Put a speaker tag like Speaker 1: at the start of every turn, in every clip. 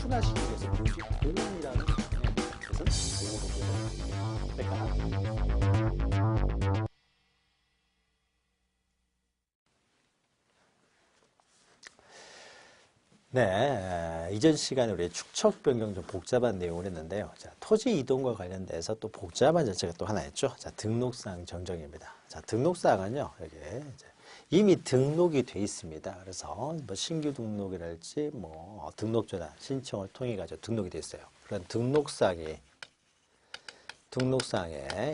Speaker 1: 하나씩 위해서 모집 공이라는 것은 그러니까 네, 이전 시간에 우리 축척 변경 좀 복잡한 내용을 했는데요. 자, 토지 이동과 관련돼서 또 복잡한 자체가 또 하나 있죠. 자, 등록사항 정정입니다. 자, 등록사항은요, 여기 이제 이미 등록이 돼 있습니다. 그래서 뭐 신규 등록이랄지 뭐 등록조나 신청을 통해 가지고 등록이 돼 있어요. 그런 등록사항에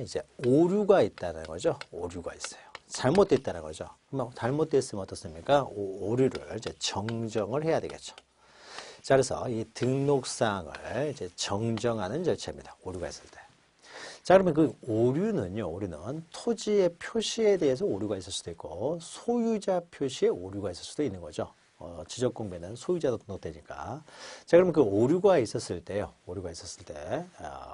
Speaker 1: 이제 오류가 있다는 거죠. 오류가 있어요. 잘못됐다는 거죠. 그럼 잘못됐으면 어떻습니까? 오류를 이제 정정을 해야 되겠죠. 자, 그래서 이 등록사항을 이제 정정하는 절차입니다. 오류가 있을 때. 자, 그러면 그 오류는요, 오류는 토지의 표시에 대해서 오류가 있을 수도 있고, 소유자 표시에 오류가 있을 수도 있는 거죠. 지적공배는 소유자도 등록되니까. 자, 그러면 그 오류가 있었을 때요,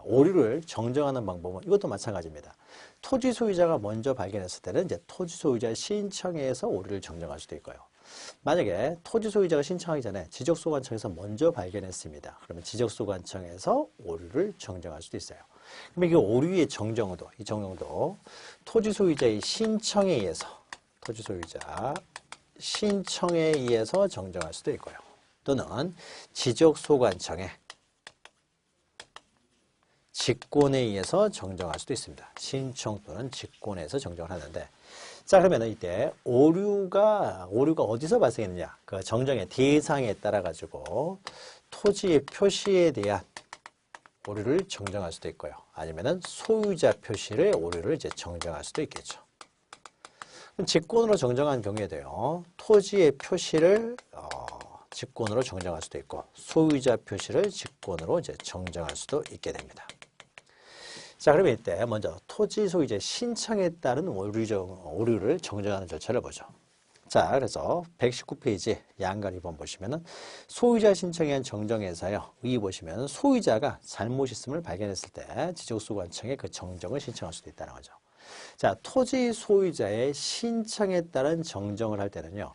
Speaker 1: 오류를 정정하는 방법은 이것도 마찬가지입니다. 토지 소유자가 먼저 발견했을 때는 이제 토지 소유자 신청에서 오류를 정정할 수도 있고요. 만약에 토지 소유자가 신청하기 전에 지적소관청에서 먼저 발견했습니다. 그러면 지적소관청에서 오류를 정정할 수도 있어요. 그러면 이 오류의 정정도, 이 정정도 토지 소유자의 신청에 의해서, 토지 소유자 신청에 의해서 정정할 수도 있고요. 또는 지적소관청의 직권에 의해서 정정할 수도 있습니다. 신청 또는 직권에서 정정을 하는데, 자, 그러면 이때 오류가 어디서 발생했느냐? 그 정정의 대상에 따라 가지고 토지의 표시에 대한 오류를 정정할 수도 있고요. 아니면은 소유자 표시의 오류를 이제 정정할 수도 있겠죠. 그럼 직권으로 정정한 경우에도요, 토지의 표시를 직권으로 정정할 수도 있고, 소유자 표시를 직권으로 이제 정정할 수도 있게 됩니다. 자, 그러면 이때 먼저 토지 소유자의 신청에 따른 오류를 정정하는 절차를 보죠. 자, 그래서 119페이지 양갈 2번 보시면은 소유자 신청에 의한 정정에서요, 여기 보시면 소유자가 잘못 있음을 발견했을 때 지적소관청에 그 정정을 신청할 수도 있다는 거죠. 자, 토지 소유자의 신청에 따른 정정을 할 때는요,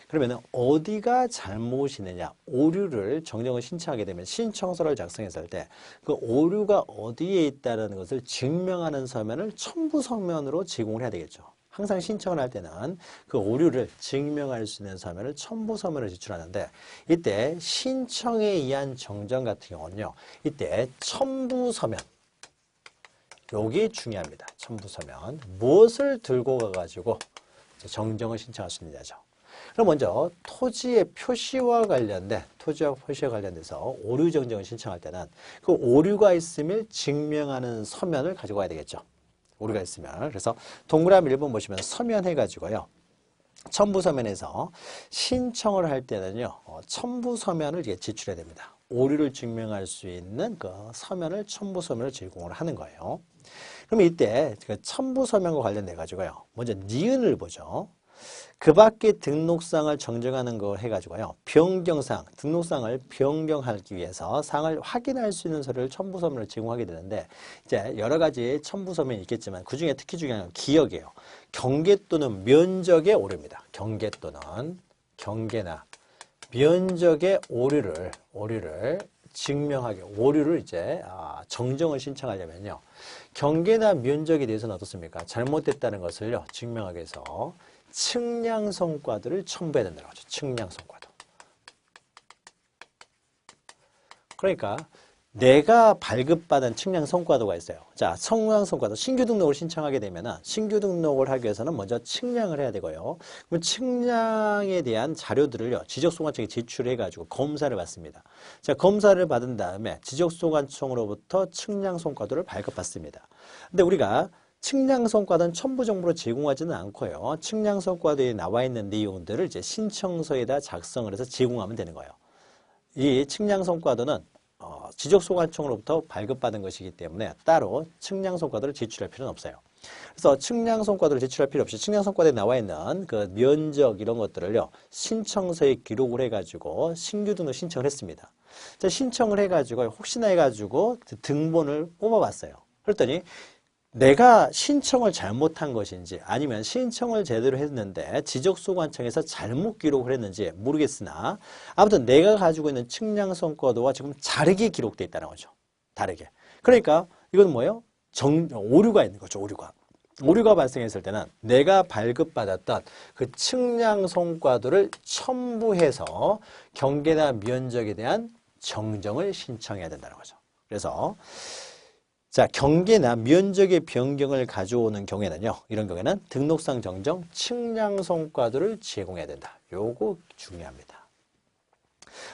Speaker 1: 그러면은 어디가 잘못이 있느냐, 오류를 정정을 신청하게 되면 신청서를 작성했을 때 그 오류가 어디에 있다는 것을 증명하는 서면을 첨부 서면으로 제공을 해야 되겠죠. 항상 신청을 할 때는 그 오류를 증명할 수 있는 서면을 첨부 서면으로 제출하는데, 이때 신청에 의한 정정 같은 경우는요, 이때 첨부 서면, 요게 중요합니다. 첨부서면. 무엇을 들고 가가지고 정정을 신청할 수 있느냐죠. 그럼 먼저 토지의 표시와 관련돼서 오류 정정을 신청할 때는 그 오류가 있음을 증명하는 서면을 가지고 가야 되겠죠. 오류가 있으면. 그래서 동그라미 1번 보시면 서면 해가지고요. 첨부서면에서 신청을 할 때는요, 첨부서면을 제출해야 됩니다. 오류를 증명할 수 있는 그 서면을 첨부서면을 제공을 하는 거예요. 그러면 이때 그 첨부서면과 관련돼 가지고요, 먼저 니은을 보죠. 그 밖에 등록사항을 정정하는 걸 해가지고요, 변경사항, 등록사항을 변경하기 위해서 사항을 확인할 수 있는 서류를 첨부서면을 제공하게 되는데, 이제 여러 가지 첨부서면이 있겠지만 그 중에 특히 중요한 건 기억이에요. 경계 또는 면적의 오류입니다. 경계나 면적의 오류를 증명하게, 오류를 이제 정정을 신청하려면요, 경계나 면적에 대해서는 어떻습니까? 잘못됐다는 것을요, 증명하기 위해서 측량성과도를 첨부해야 된다고 하죠. 측량성과도. 그러니까 내가 발급받은 측량성과도가 있어요. 자, 측량성과도 신규 등록을 신청하게 되면은 신규 등록을 하기 위해서는 먼저 측량을 해야 되고요. 그럼 측량에 대한 자료들을요, 지적소관청에 제출해가지고 검사를 받습니다. 자, 검사를 받은 다음에 지적소관청으로부터 측량성과도를 발급받습니다. 근데 우리가 측량성과도는 첨부 정보로 제공하지는 않고요, 측량성과도에 나와 있는 내용들을 이제 신청서에다 작성을 해서 제공하면 되는 거예요. 이 측량성과도는 지적소관청으로부터 발급받은 것이기 때문에 따로 측량성과도를 제출할 필요는 없어요. 그래서 측량성과도를 제출할 필요 없이 측량성과도에 나와 있는 그 면적 이런 것들을요, 신청서에 기록을 해가지고 신규 등록 신청을 했습니다. 자, 신청을 해가지고 혹시나 해가지고 등본을 뽑아봤어요. 그랬더니 내가 신청을 잘못한 것인지 아니면 신청을 제대로 했는데 지적소관청에서 잘못 기록을 했는지 모르겠으나 아무튼 내가 가지고 있는 측량성과도와 지금 다르게 기록되어 있다는 거죠. 다르게. 그러니까 이건 뭐예요? 오류가 있는 거죠. 오류가 발생했을 때는 내가 발급받았던 그 측량성과도를 첨부해서 경계나 면적에 대한 정정을 신청해야 된다는 거죠. 그래서 자, 경계나 면적의 변경을 가져오는 경우에는요. 이런 경우에는 등록상 정정 측량성과도를 제공해야 된다. 요거 중요합니다.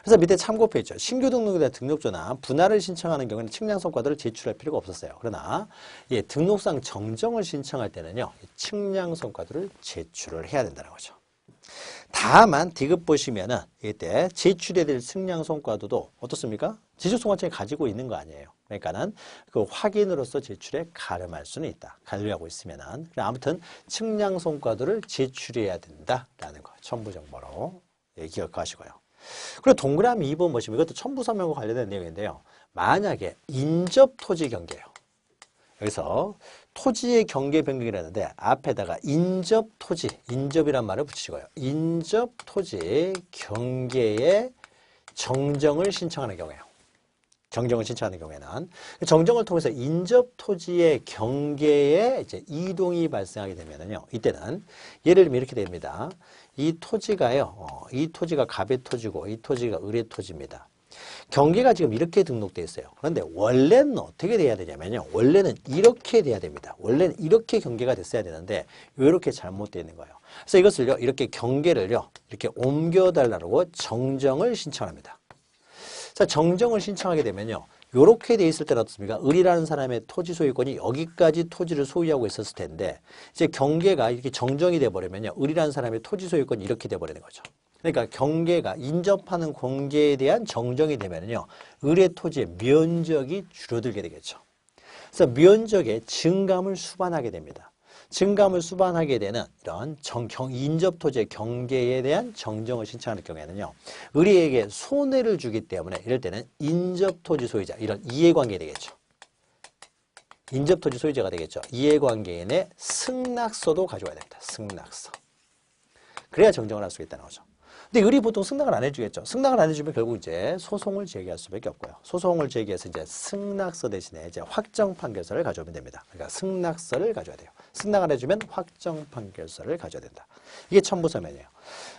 Speaker 1: 그래서 밑에 참고표 있죠. 신규 등록에 대한 등록조나 분할을 신청하는 경우에는 측량성과도를 제출할 필요가 없었어요. 그러나 예, 등록상 정정을 신청할 때는요. 측량성과도를 제출을 해야 된다는 거죠. 다만 디귿 보시면은 이때 제출해야 될 측량성과도도 어떻습니까? 지적소관청이 가지고 있는 거 아니에요. 그러니까는 그 확인으로서 제출에 가름할 수는 있다. 관리하고 있으면은. 아무튼 측량성과도를 제출해야 된다라는 거. 첨부 정보로 예, 기억하시고요. 그리고 동그라미 2번 보시면 이것도 첨부 서명과 관련된 내용인데요. 만약에 인접 토지 경계예요. 여기서 토지의 경계 변경이라는데 앞에다가 인접 토지, 인접이란 말을 붙이시고요. 인접 토지 경계의 정정을 신청하는 경우에요. 정정을 신청하는 경우에는 정정을 통해서 인접 토지의 경계에 이제 이동이 발생하게 되면은요. 이때는 예를 들면 이렇게 됩니다. 이 토지가요. 이 토지가 갑의 토지고 이 토지가 을의 토지입니다. 경계가 지금 이렇게 등록되어 있어요. 그런데 원래는 어떻게 돼야 되냐면요. 원래는 이렇게 돼야 됩니다. 원래는 이렇게 경계가 됐어야 되는데 이렇게 잘못되어 있는 거예요. 그래서 이것을요. 이렇게 경계를요. 이렇게 옮겨달라고 정정을 신청합니다. 자, 정정을 신청하게 되면요. 이렇게 돼 있을 때는 어떻습니까? 을이라는 사람의 토지 소유권이 여기까지 토지를 소유하고 있었을 텐데 이제 경계가 이렇게 정정이 돼 버리면요. 을이라는 사람의 토지 소유권이 이렇게 돼 버리는 거죠. 그러니까 경계가 인접하는 공계에 대한 정정이 되면요. 을의 토지의 면적이 줄어들게 되겠죠. 그래서 면적의 증감을 수반하게 됩니다. 증감을 수반하게 되는 이런 인접 토지의 경계에 대한 정정을 신청하는 경우에는요. 을이에게 손해를 주기 때문에 이럴 때는 인접 토지 소유자 이런 이해관계 되겠죠. 인접 토지 소유자가 되겠죠. 이해관계인의 승낙서도 가져와야 됩니다. 승낙서. 그래야 정정을 할 수 있다는 거죠. 근데 을이 보통 승낙을 안 해주겠죠. 승낙을 안 해주면 결국 이제 소송을 제기할 수밖에 없고요. 소송을 제기해서 이제 승낙서 대신에 이제 확정 판결서를 가져오면 됩니다. 그러니까 승낙서를 가져야 돼요. 승낙 안 해주면 확정 판결서를 가져야 된다. 이게 첨부서면이에요.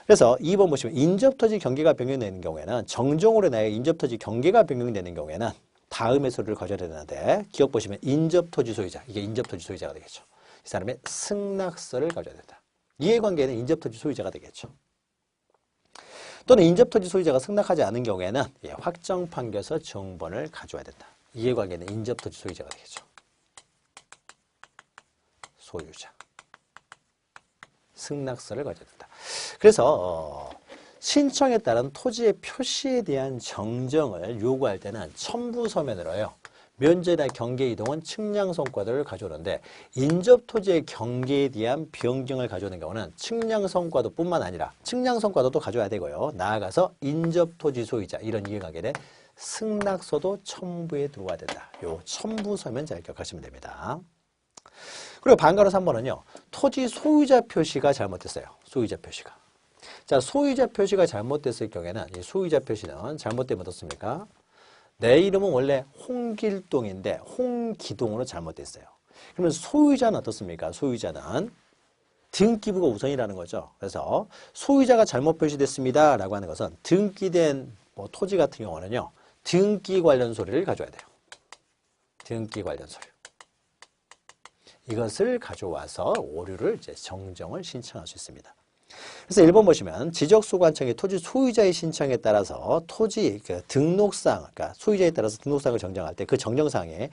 Speaker 1: 그래서 2번 보시면 인접토지 경계가 변경되는 경우에는 정정으로 인하여 인접토지 경계가 변경되는 경우에는 다음의 서류를 가져야 되는데 기억 보시면 인접토지 소유자 이게 인접토지 소유자가 되겠죠. 이 사람의 승낙서를 가져야 된다. 이해관계는 인접토지 소유자가 되겠죠. 또는 인접토지 소유자가 승낙하지 않은 경우에는 확정 판결서 정본을 가져와야 된다. 이해관계는 인접토지 소유자가 되겠죠. 소유자. 승낙서를 가져야 된다. 그래서 신청에 따른 토지의 표시에 대한 정정을 요구할 때는 첨부서면으로요. 면적이나 경계 이동은 측량성과도를 가져오는데 인접토지의 경계에 대한 변경을 가져오는 경우는 측량성과도뿐만 아니라 측량성과도도 가져야 되고요. 나아가서 인접토지 소유자 이런 이해관계에 승낙서도 첨부에 들어와야 된다. 요 첨부서면 잘 기억하시면 됩니다. 그리고 반가로 3번은요. 토지 소유자 표시가 잘못됐어요. 소유자 표시가. 자, 소유자 표시가 잘못됐을 경우에는 이 소유자 표시는 잘못되면 어떻습니까? 내 이름은 원래 홍길동인데 홍기동으로 잘못됐어요. 그러면 소유자는 어떻습니까? 소유자는 등기부가 우선이라는 거죠. 그래서 소유자가 잘못 표시됐습니다 라고 하는 것은 등기된 토지 같은 경우는요. 등기 관련 서류를 가져야 돼요. 등기 관련 서류. 이것을 가져와서 오류를 이제 정정을 신청할 수 있습니다. 그래서 1번 보시면 지적소관청이 토지 소유자의 신청에 따라서 토지 등록상, 그러니까 소유자에 따라서 등록상을 정정할 때 그 정정사항에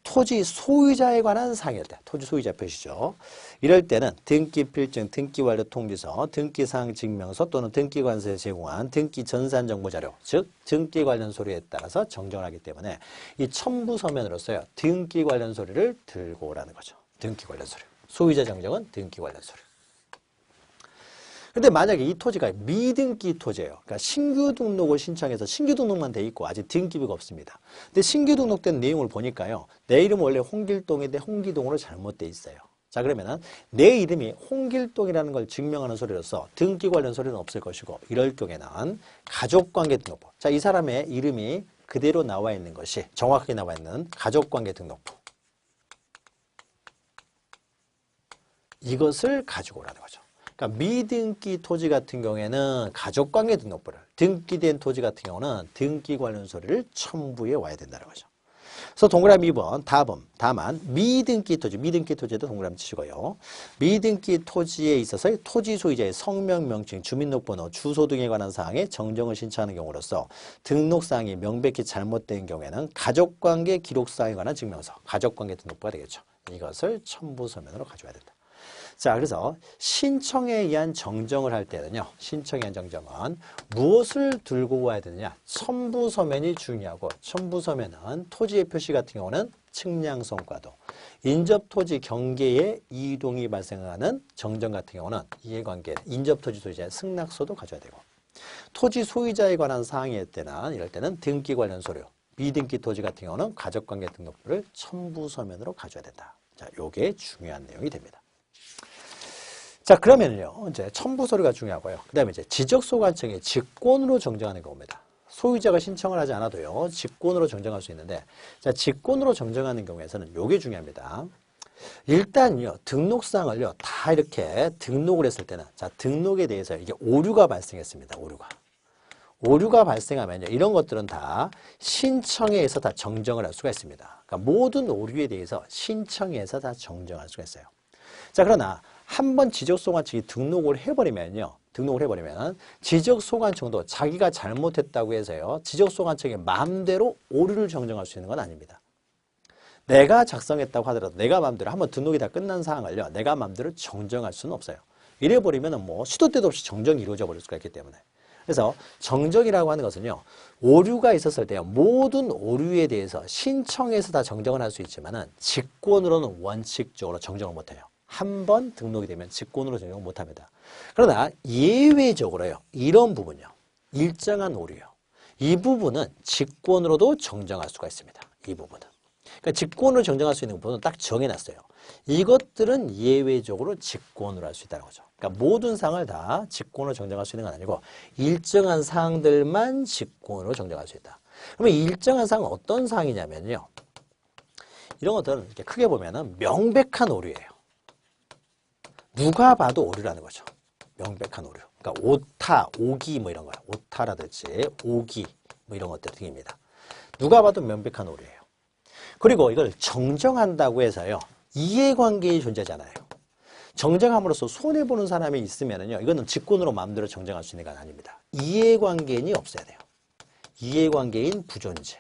Speaker 1: 토지 소유자에 관한 사항일 때, 토지 소유자 표시죠. 이럴 때는 등기필증, 등기완료 통지서, 등기사항 증명서 또는 등기관세에 제공한 등기 전산 정보 자료, 즉 등기 관련 서류에 따라서 정정을 하기 때문에 이 첨부서면으로서요. 등기 관련 서류를 들고 오라는 거죠. 등기 관련 서류. 소유자 정정은 등기 관련 서류. 근데 만약에 이 토지가 미등기 토지예요. 그러니까 신규 등록을 신청해서 신규 등록만 돼 있고 아직 등기부가 없습니다. 근데 신규 등록된 내용을 보니까요. 내 이름은 원래 홍길동인데 홍기동으로 잘못돼 있어요. 자, 그러면은 내 이름이 홍길동이라는 걸 증명하는 서류로서 등기 관련 서류는 없을 것이고, 이럴 경우에는 가족관계 등록부. 자, 이 사람의 이름이 그대로 나와 있는 것이, 정확하게 나와 있는 가족관계 등록부. 이것을 가지고 오라는 거죠. 그러니까 미등기 토지 같은 경우에는 가족관계 등록부를, 등기된 토지 같은 경우는 등기 관련 서류를 첨부해 와야 된다는 거죠. 그래서 동그라미 2번 답은 다만 미등기 토지, 미등기 토지에도 동그라미 치시고요. 미등기 토지에 있어서 토지 소유자의 성명, 명칭, 주민등록번호, 주소 등에 관한 사항에 정정을 신청하는 경우로서 등록사항이 명백히 잘못된 경우에는 가족관계 기록사항에 관한 증명서, 가족관계 등록부가 되겠죠. 이것을 첨부서면으로 가져와야 된다. 자, 그래서 신청에 의한 정정을 할 때는요. 신청에 의한 정정은 무엇을 들고 와야 되느냐. 첨부서면이 중요하고, 첨부서면은 토지의 표시 같은 경우는 측량성과도, 인접토지 경계에 이동이 발생하는 정정 같은 경우는 이해관계, 인접토지 소유자의 승낙서도 가져야 되고, 토지 소유자에 관한 사항일 때는, 이럴 때는 등기 관련 서류, 미등기 토지 같은 경우는 가족관계 등록부를 첨부서면으로 가져야 된다. 자, 요게 중요한 내용이 됩니다. 자, 그러면요, 이제 첨부 서류가 중요하고요. 그 다음에 이제 지적소관청이 직권으로 정정하는 경우입니다. 소유자가 신청을 하지 않아도요, 직권으로 정정할 수 있는데, 자, 직권으로 정정하는 경우에서는 요게 중요합니다. 일단요, 등록사항을요, 다 이렇게 등록을 했을 때는, 자, 등록에 대해서 이게 오류가 발생했습니다. 오류가 발생하면요, 이런 것들은 다 신청에 의해서 다 정정을 할 수가 있습니다. 그러니까 모든 오류에 대해서 신청에 의해서 다 정정할 수가 있어요. 자, 그러나 한번 지적소관청이 등록을 해버리면 지적소관청도 자기가 잘못했다고 해서요, 지적소관청의 마음대로 오류를 정정할 수 있는 건 아닙니다. 내가 작성했다고 하더라도 내가 마음대로 한번 등록이 다 끝난 사항을요, 내가 마음대로 정정할 수는 없어요. 이래버리면 뭐 시도 때도 없이 정정이 이루어져 버릴 수가 있기 때문에. 그래서 정정이라고 하는 것은요, 오류가 있었을 때요, 모든 오류에 대해서 신청해서 다 정정을 할 수 있지만은 직권으로는 원칙적으로 정정을 못해요. 한 번 등록이 되면 직권으로 정정을 못합니다. 그러나 예외적으로요, 이런 부분요, 일정한 오류요, 이 부분은 직권으로도 정정할 수가 있습니다. 이 부분은. 그러니까 직권으로 정정할 수 있는 부분은 딱 정해놨어요. 이것들은 예외적으로 직권으로 할 수 있다는 거죠. 그러니까 모든 사항을 다 직권으로 정정할 수 있는 건 아니고 일정한 사항들만 직권으로 정정할 수 있다. 그러면 일정한 사항은 어떤 사항이냐면요, 이런 것들은 이렇게 크게 보면은 명백한 오류예요. 누가 봐도 오류라는 거죠. 명백한 오류. 그러니까 오타, 오기 뭐 이런 거야. 오타라든지 오기 뭐 이런 것들 등입니다. 누가 봐도 명백한 오류예요. 그리고 이걸 정정한다고 해서요, 이해관계의 존재잖아요. 정정함으로써 손해보는 사람이 있으면은요, 이거는 직권으로 마음대로 정정할 수 있는 건 아닙니다. 이해관계인이 없어야 돼요. 이해관계인 부존재.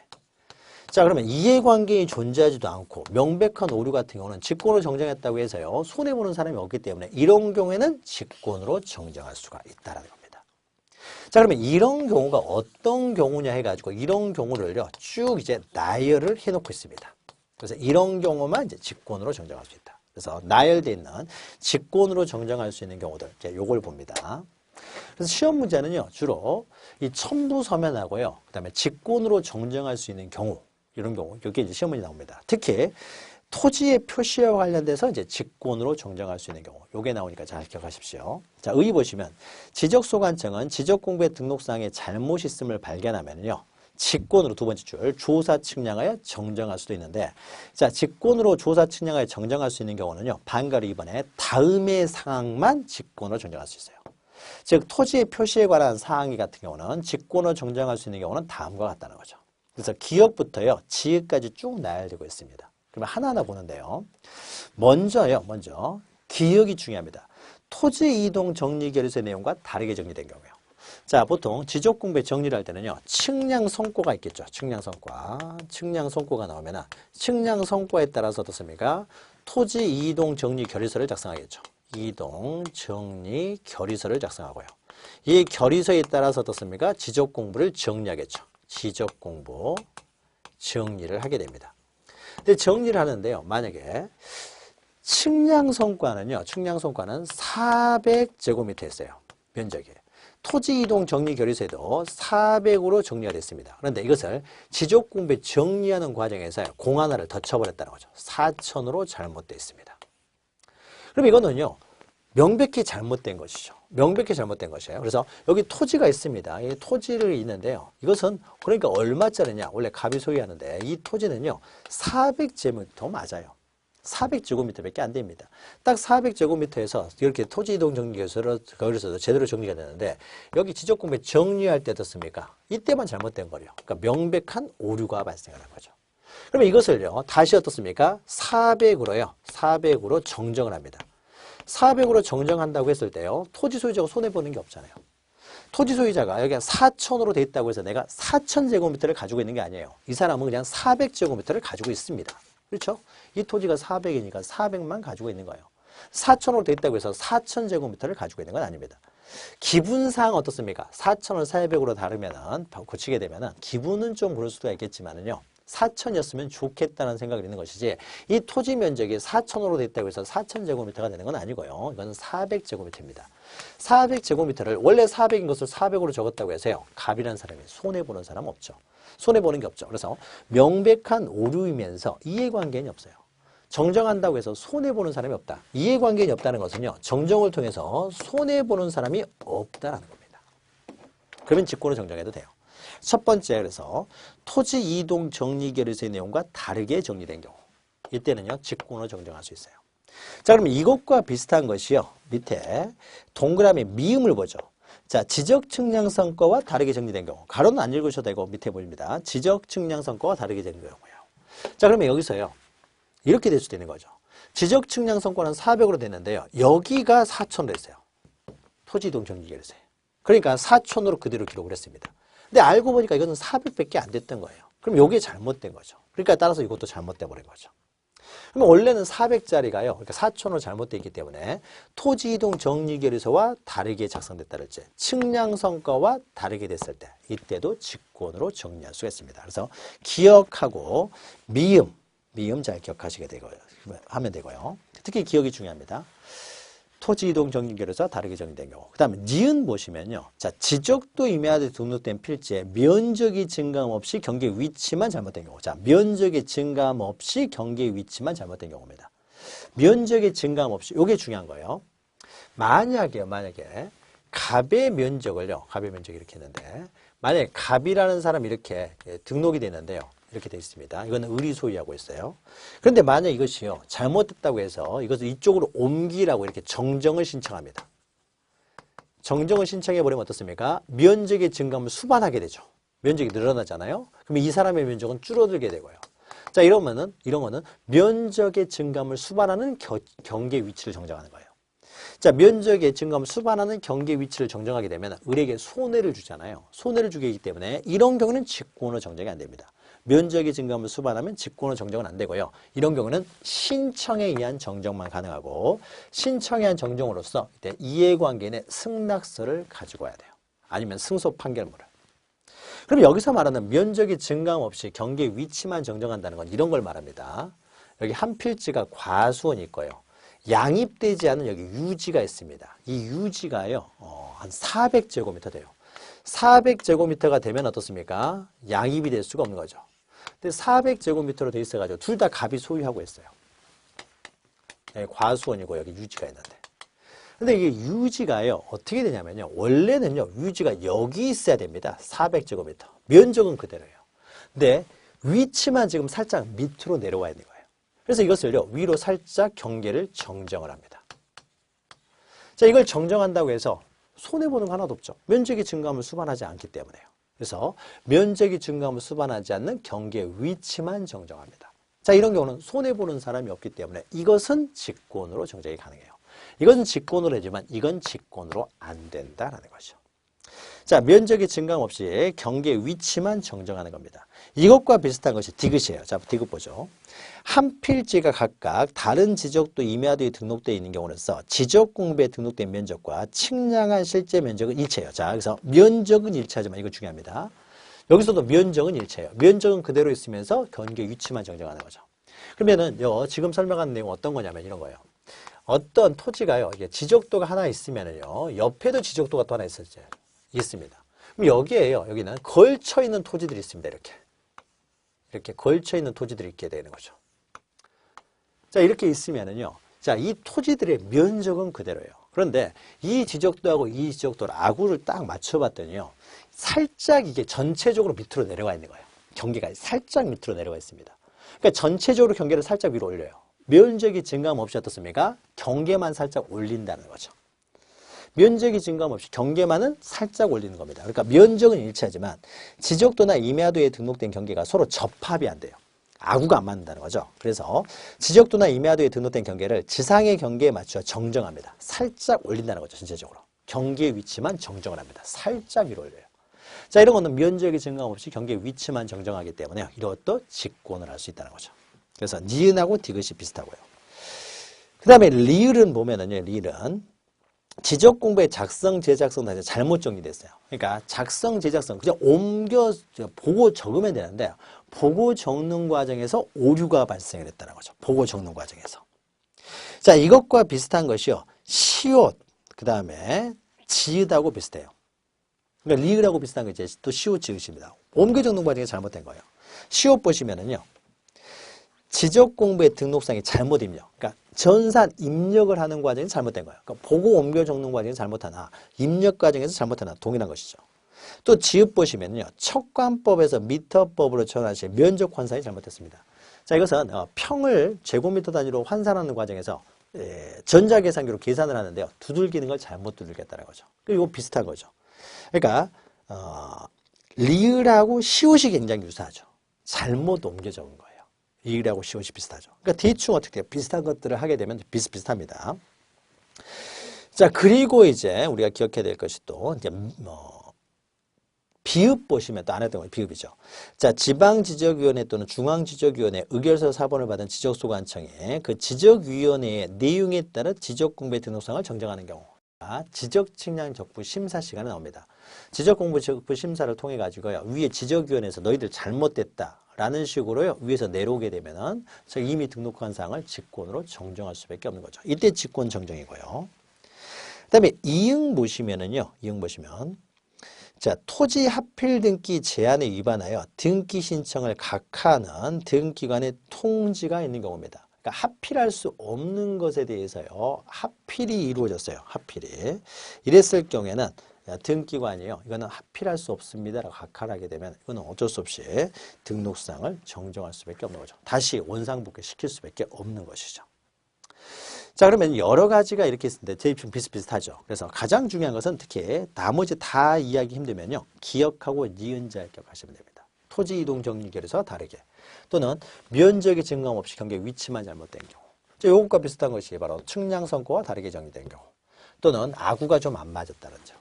Speaker 1: 자, 그러면 이해관계인이 존재하지도 않고 명백한 오류 같은 경우는 직권으로 정정했다고 해서요, 손해보는 사람이 없기 때문에 이런 경우에는 직권으로 정정할 수가 있다는 겁니다. 자, 그러면 이런 경우가 어떤 경우냐 해가지고 이런 경우를요, 쭉 이제 나열을 해놓고 있습니다. 그래서 이런 경우만 이제 직권으로 정정할 수 있다. 그래서 나열되어 있는 직권으로 정정할 수 있는 경우들, 이제 요걸 봅니다. 그래서 시험 문제는요, 주로 이 첨부서면하고요, 그 다음에 직권으로 정정할 수 있는 경우, 이런 경우, 여기 이제 시험 문제 나옵니다. 특히 토지의 표시와 관련돼서 이제 직권으로 정정할 수 있는 경우, 요게 나오니까 잘 기억하십시오. 자, 의의 보시면 지적소관청은 지적공부의 등록사항에 잘못이 있음을 발견하면요, 직권으로 두 번째 줄 조사 측량하여 정정할 수도 있는데, 자, 직권으로 조사 측량하여 정정할 수 있는 경우는요, 반가로 2번에 다음의 사항만 직권으로 정정할 수 있어요. 즉 토지의 표시에 관한 사항이 같은 경우는 직권으로 정정할 수 있는 경우는 다음과 같다는 거죠. 그래서 기역부터요, 지역까지 쭉 나열되고 있습니다. 그러면 하나하나 보는데요, 먼저 기역이 중요합니다. 토지 이동 정리 결의서 내용과 다르게 정리된 경우요. 자, 보통 지적공부에 정리를 할 때는요, 측량성과가 있겠죠. 측량성과가 나오면 측량성과에 따라서 어떻습니까? 토지 이동 정리 결의서를 작성하겠죠. 이동 정리 결의서를 작성하고요. 이 결의서에 따라서 어떻습니까? 지적공부를 정리하겠죠. 지적공부 정리를 하게 됩니다. 근데 정리를 하는데요, 만약에 측량성과는 400제곱미터였어요. 면적이에요. 토지 이동 정리 결의서에도 400으로 정리가 됐습니다. 그런데 이것을 지적공배 정리하는 과정에서 공 하나를 더 쳐버렸다는 거죠. 4000으로 잘못되어 있습니다. 그럼 이거는요, 명백히 잘못된 것이죠. 명백히 잘못된 것이에요. 그래서 여기 토지가 있습니다. 이 토지를 있는데요. 이것은 그러니까 얼마짜리냐? 원래 갑이 소유하는데 이 토지는요, 400제곱미터 맞아요. 400제곱미터밖에 안 됩니다. 딱 400제곱미터에서 이렇게 토지 이동 정리결의서도 제대로 정리가 되는데 여기 지적공배 정리할 때 어떻습니까? 이때만 잘못된 거예요. 그러니까 명백한 오류가 발생하는 거죠. 그러면 이것을요, 다시 어떻습니까? 400으로요. 400으로 정정을 합니다. 400으로 정정한다고 했을 때요, 토지 소유자가 손해보는 게 없잖아요. 토지 소유자가 여기가 4000으로 돼 있다고 해서 내가 4000제곱미터를 가지고 있는 게 아니에요. 이 사람은 그냥 400제곱미터를 가지고 있습니다. 그렇죠? 이 토지가 400이니까 400만 가지고 있는 거예요. 4000으로 돼 있다고 해서 4000제곱미터를 가지고 있는 건 아닙니다. 기분상 어떻습니까? 4000을 400으로 다르면은, 고치게 되면은, 기분은 좀 그럴 수도 있겠지만은요, 4000이었으면 좋겠다는 생각이 있는 것이지, 이 토지 면적이 4000으로 돼 있다고 해서 4000제곱미터가 되는 건 아니고요. 이건 400제곱미터입니다. 400제곱미터를 원래 400인 것을 400으로 적었다고 해서요, 갑이라는 사람이 손해보는 사람 없죠. 손해보는 게 없죠. 그래서 명백한 오류이면서 이해관계는 없어요. 정정한다고 해서 손해보는 사람이 없다. 이해관계는 없다는 것은요, 정정을 통해서 손해보는 사람이 없다라는 겁니다. 그러면 직권을 정정해도 돼요. 첫 번째, 그래서 토지 이동 정리결의서의 내용과 다르게 정리된 경우, 이때는요, 직권으로 정정할 수 있어요. 자, 그러면 이것과 비슷한 것이요, 밑에 동그라미 미음을 보죠. 자, 지적측량성과와 다르게 정리된 경우, 가로는 안 읽으셔도 되고 밑에 보입니다. 지적측량성과와 다르게 정리된 경우예요. 자, 그러면 여기서요, 이렇게 될 수도 있는 거죠. 지적측량성과는 400으로 됐는데요, 여기가 4000으로 했어요. 토지이동 정리결의서에. 그러니까 4000으로 그대로 기록을 했습니다. 근데 알고 보니까 이거는 400밖에 안 됐던 거예요. 그럼 이게 잘못된 거죠. 그러니까 따라서 이것도 잘못돼 버린 거죠. 그러면 원래는 400짜리가요. 그러니까 4000으로 잘못되어 있기 때문에 토지이동 정리결의서와 다르게 작성됐다랄지 측량성과와 다르게 됐을 때 이때도 직권으로 정리할 수가 있습니다. 그래서 기억하고 미음 잘 기억하시게 되고요. 하면 되고요. 특히 기억이 중요합니다. 토지이동 정리결의서 다르게 정리된 경우. 그 다음에 니은 보시면요. 자, 지적도 임야에 등록된 필지에 면적이 증가함 없이 경계 위치만 잘못된 경우. 자, 면적의 증가함 없이 경계 위치만 잘못된 경우입니다. 면적의 증가함 없이, 이게 중요한 거예요. 만약에 갑의 면적을요. 갑의 면적이 이렇게 했는데 만약에 갑이라는 사람이 이렇게 등록이 됐는데요. 이렇게 되어 있습니다. 이거는 을이 소유하고 있어요. 그런데 만약 이것이요, 잘못됐다고 해서 이것을 이쪽으로 옮기라고 이렇게 정정을 신청합니다. 정정을 신청해버리면 어떻습니까? 면적의 증감을 수반하게 되죠. 면적이 늘어나잖아요. 그러면 이 사람의 면적은 줄어들게 되고요. 자, 이런 거는 면적의 증감을 수반하는 경계 위치를 정정하는 거예요. 자, 면적의 증감을 수반하는 경계 위치를 정정하게 되면 을에게 손해를 주잖아요. 손해를 주게 되기 때문에 이런 경우는 직권으로 정정이 안 됩니다. 면적의 증감을 수반하면 직권으로 정정은 안 되고요. 이런 경우는 신청에 의한 정정만 가능하고 신청에 의한 정정으로서 이때 이해관계인의 승낙서를 가지고 와야 돼요. 아니면 승소 판결문을. 그럼 여기서 말하는 면적의 증감 없이 경계 위치만 정정한다는 건 이런 걸 말합니다. 여기 한 필지가 과수원이 있고요. 양입되지 않은 여기 유지가 있습니다. 이 유지가요, 한 400제곱미터 돼요. 400제곱미터가 되면 어떻습니까? 양입이 될 수가 없는 거죠. 근데 400제곱미터로 돼 있어가지고 둘 다 갑이 소유하고 있어요. 네, 과수원이고 여기 유지가 있는데. 근데 이게 유지가요, 어떻게 되냐면요. 원래는요, 유지가 여기 있어야 됩니다. 400제곱미터. 면적은 그대로예요. 근데 위치만 지금 살짝 밑으로 내려와야 되는 거예요. 그래서 이것을요, 위로 살짝 경계를 정정을 합니다. 자, 이걸 정정한다고 해서 손해보는 거 하나도 없죠. 면적의 증감을 수반하지 않기 때문에요. 그래서 면적의 증감을 수반하지 않는 경계 위치만 정정합니다. 자, 이런 경우는 손해보는 사람이 없기 때문에 이것은 직권으로 정정이 가능해요. 이것은 직권으로 되지만 이건 직권으로 안 된다라는 거죠. 자, 면적의 증감 없이 경계 위치만 정정하는 겁니다. 이것과 비슷한 것이 디귿이에요. 자, 디귿 보죠. 한 필지가 각각 다른 지적도 임야도에 등록되어 있는 경우로서 지적공부에 등록된 면적과 측량한 실제 면적은 일치해요. 자, 여기서 면적은 일치하지만 이거 중요합니다. 여기서도 면적은 일치해요. 면적은 그대로 있으면서 경계 위치만 정정하는 거죠. 그러면은 지금 설명한 내용 어떤 거냐면 이런 거예요. 어떤 토지가요, 이게 지적도가 하나 있으면은요, 옆에도 지적도가 또 하나 있습니다. 그럼 여기에요, 여기는 걸쳐 있는 토지들이 있습니다. 이렇게 걸쳐 있는 토지들이 있게 되는 거죠. 자, 이렇게 있으면은요, 자, 이 토지들의 면적은 그대로예요. 그런데 이 지적도하고 이 지적도를 아구를 딱 맞춰봤더니요, 살짝 이게 전체적으로 밑으로 내려가 있는 거예요. 경계가 살짝 밑으로 내려가 있습니다. 그러니까 전체적으로 경계를 살짝 위로 올려요. 면적이 증가함 없이 어떻습니까? 경계만 살짝 올린다는 거죠. 면적이 증가함 없이 경계만은 살짝 올리는 겁니다. 그러니까 면적은 일치하지만 지적도나 임야도에 등록된 경계가 서로 접합이 안 돼요. 아구가 안 맞는다는 거죠. 그래서 지적도나 임야도에 등록된 경계를 지상의 경계에 맞춰 정정합니다. 살짝 올린다는 거죠. 전체적으로. 경계의 위치만 정정을 합니다. 살짝 위로 올려요. 자, 이런 거는 면적이 증가함 없이 경계의 위치만 정정하기 때문에 이것도 직권을 할 수 있다는 거죠. 그래서 니은하고 디귿이 비슷하고요. 그 다음에 리을은 보면은요, 리을은 지적 공부의 작성, 제작성 다 잘못 정리됐어요. 그러니까 작성, 제작성 그냥 보고 적으면 되는데 보고 적는 과정에서 오류가 발생을 했다는 거죠. 보고 적는 과정에서. 자, 이것과 비슷한 것이요. 시옷, 그 다음에 지읒하고 비슷해요. 그러니까 리을하고 비슷한 게 이제 또 시옷, 지읒입니다. 옮겨 적는 과정에서 잘못된 거예요. 시옷 보시면은요. 지적 공부의 등록상이 잘못 입력. 그러니까 전산 입력을 하는 과정이 잘못된 거예요. 그러니까 보고 옮겨 적는 과정이 잘못하나 입력 과정에서 잘못하나 동일한 것이죠. 또 지읒 보시면요. 척관법에서 미터법으로 전환하실 면적 환산이 잘못됐습니다. 자, 이것은 평을 제곱미터 단위로 환산하는 과정에서 전자계산기로 계산을 하는데요. 두들기는 걸 잘못 두들겼다는 거죠. 그리고 이거 비슷한 거죠. 그러니까 리을하고 시옷이 굉장히 유사하죠. 잘못 옮겨 적은 거예요. 리을하고 시옷이 비슷하죠. 그러니까 대충 어떻게 비슷한 것들을 하게 되면 비슷비슷합니다. 자, 그리고 이제 우리가 기억해야 될 것이 또 이제 비읍 보시면 또 안 했던 거 비읍이죠. 자, 지방지적위원회 또는 중앙지적위원회 의결서 사본을 받은 지적소관청에 그 지적위원회의 내용에 따라 지적공부의 등록상을 정정하는 경우 지적측량적부 심사 시간에 나옵니다. 지적공부적부 심사를 통해 가지고요. 위에 지적위원회에서 너희들 잘못됐다라는 식으로요. 위에서 내려오게 되면은 이미 등록한 사항을 직권으로 정정할 수밖에 없는 거죠. 이때 직권 정정이고요. 그다음에 이응 보시면은요. 이응 보시면 자, 토지 하필 등기 제한에 위반하여 등기 신청을 각하하는 등기관의 통지가 있는 경우입니다. 그러니까 하필할 수 없는 것에 대해서요. 하필이 이루어졌어요. 하필이. 이랬을 경우에는 등기관이요. 이거는 하필할 수 없습니다라고 각하를 하게 되면 이거는 어쩔 수 없이 등록상을 정정할 수밖에 없는 거죠. 다시 원상복귀 시킬 수밖에 없는 것이죠. 자, 그러면 여러 가지가 이렇게 있는데 대충 비슷비슷하죠. 그래서 가장 중요한 것은 특히 나머지 다 이해하기 힘들면요. 기억하고 니은자를 기억하시면 됩니다. 토지 이동 정리결에서 다르게 또는 면적의 증가함 없이 경계 위치만 잘못된 경우. 자, 요것과 비슷한 것이 바로 측량선고와 다르게 정리된 경우 또는 아구가 좀 안 맞았다는 점.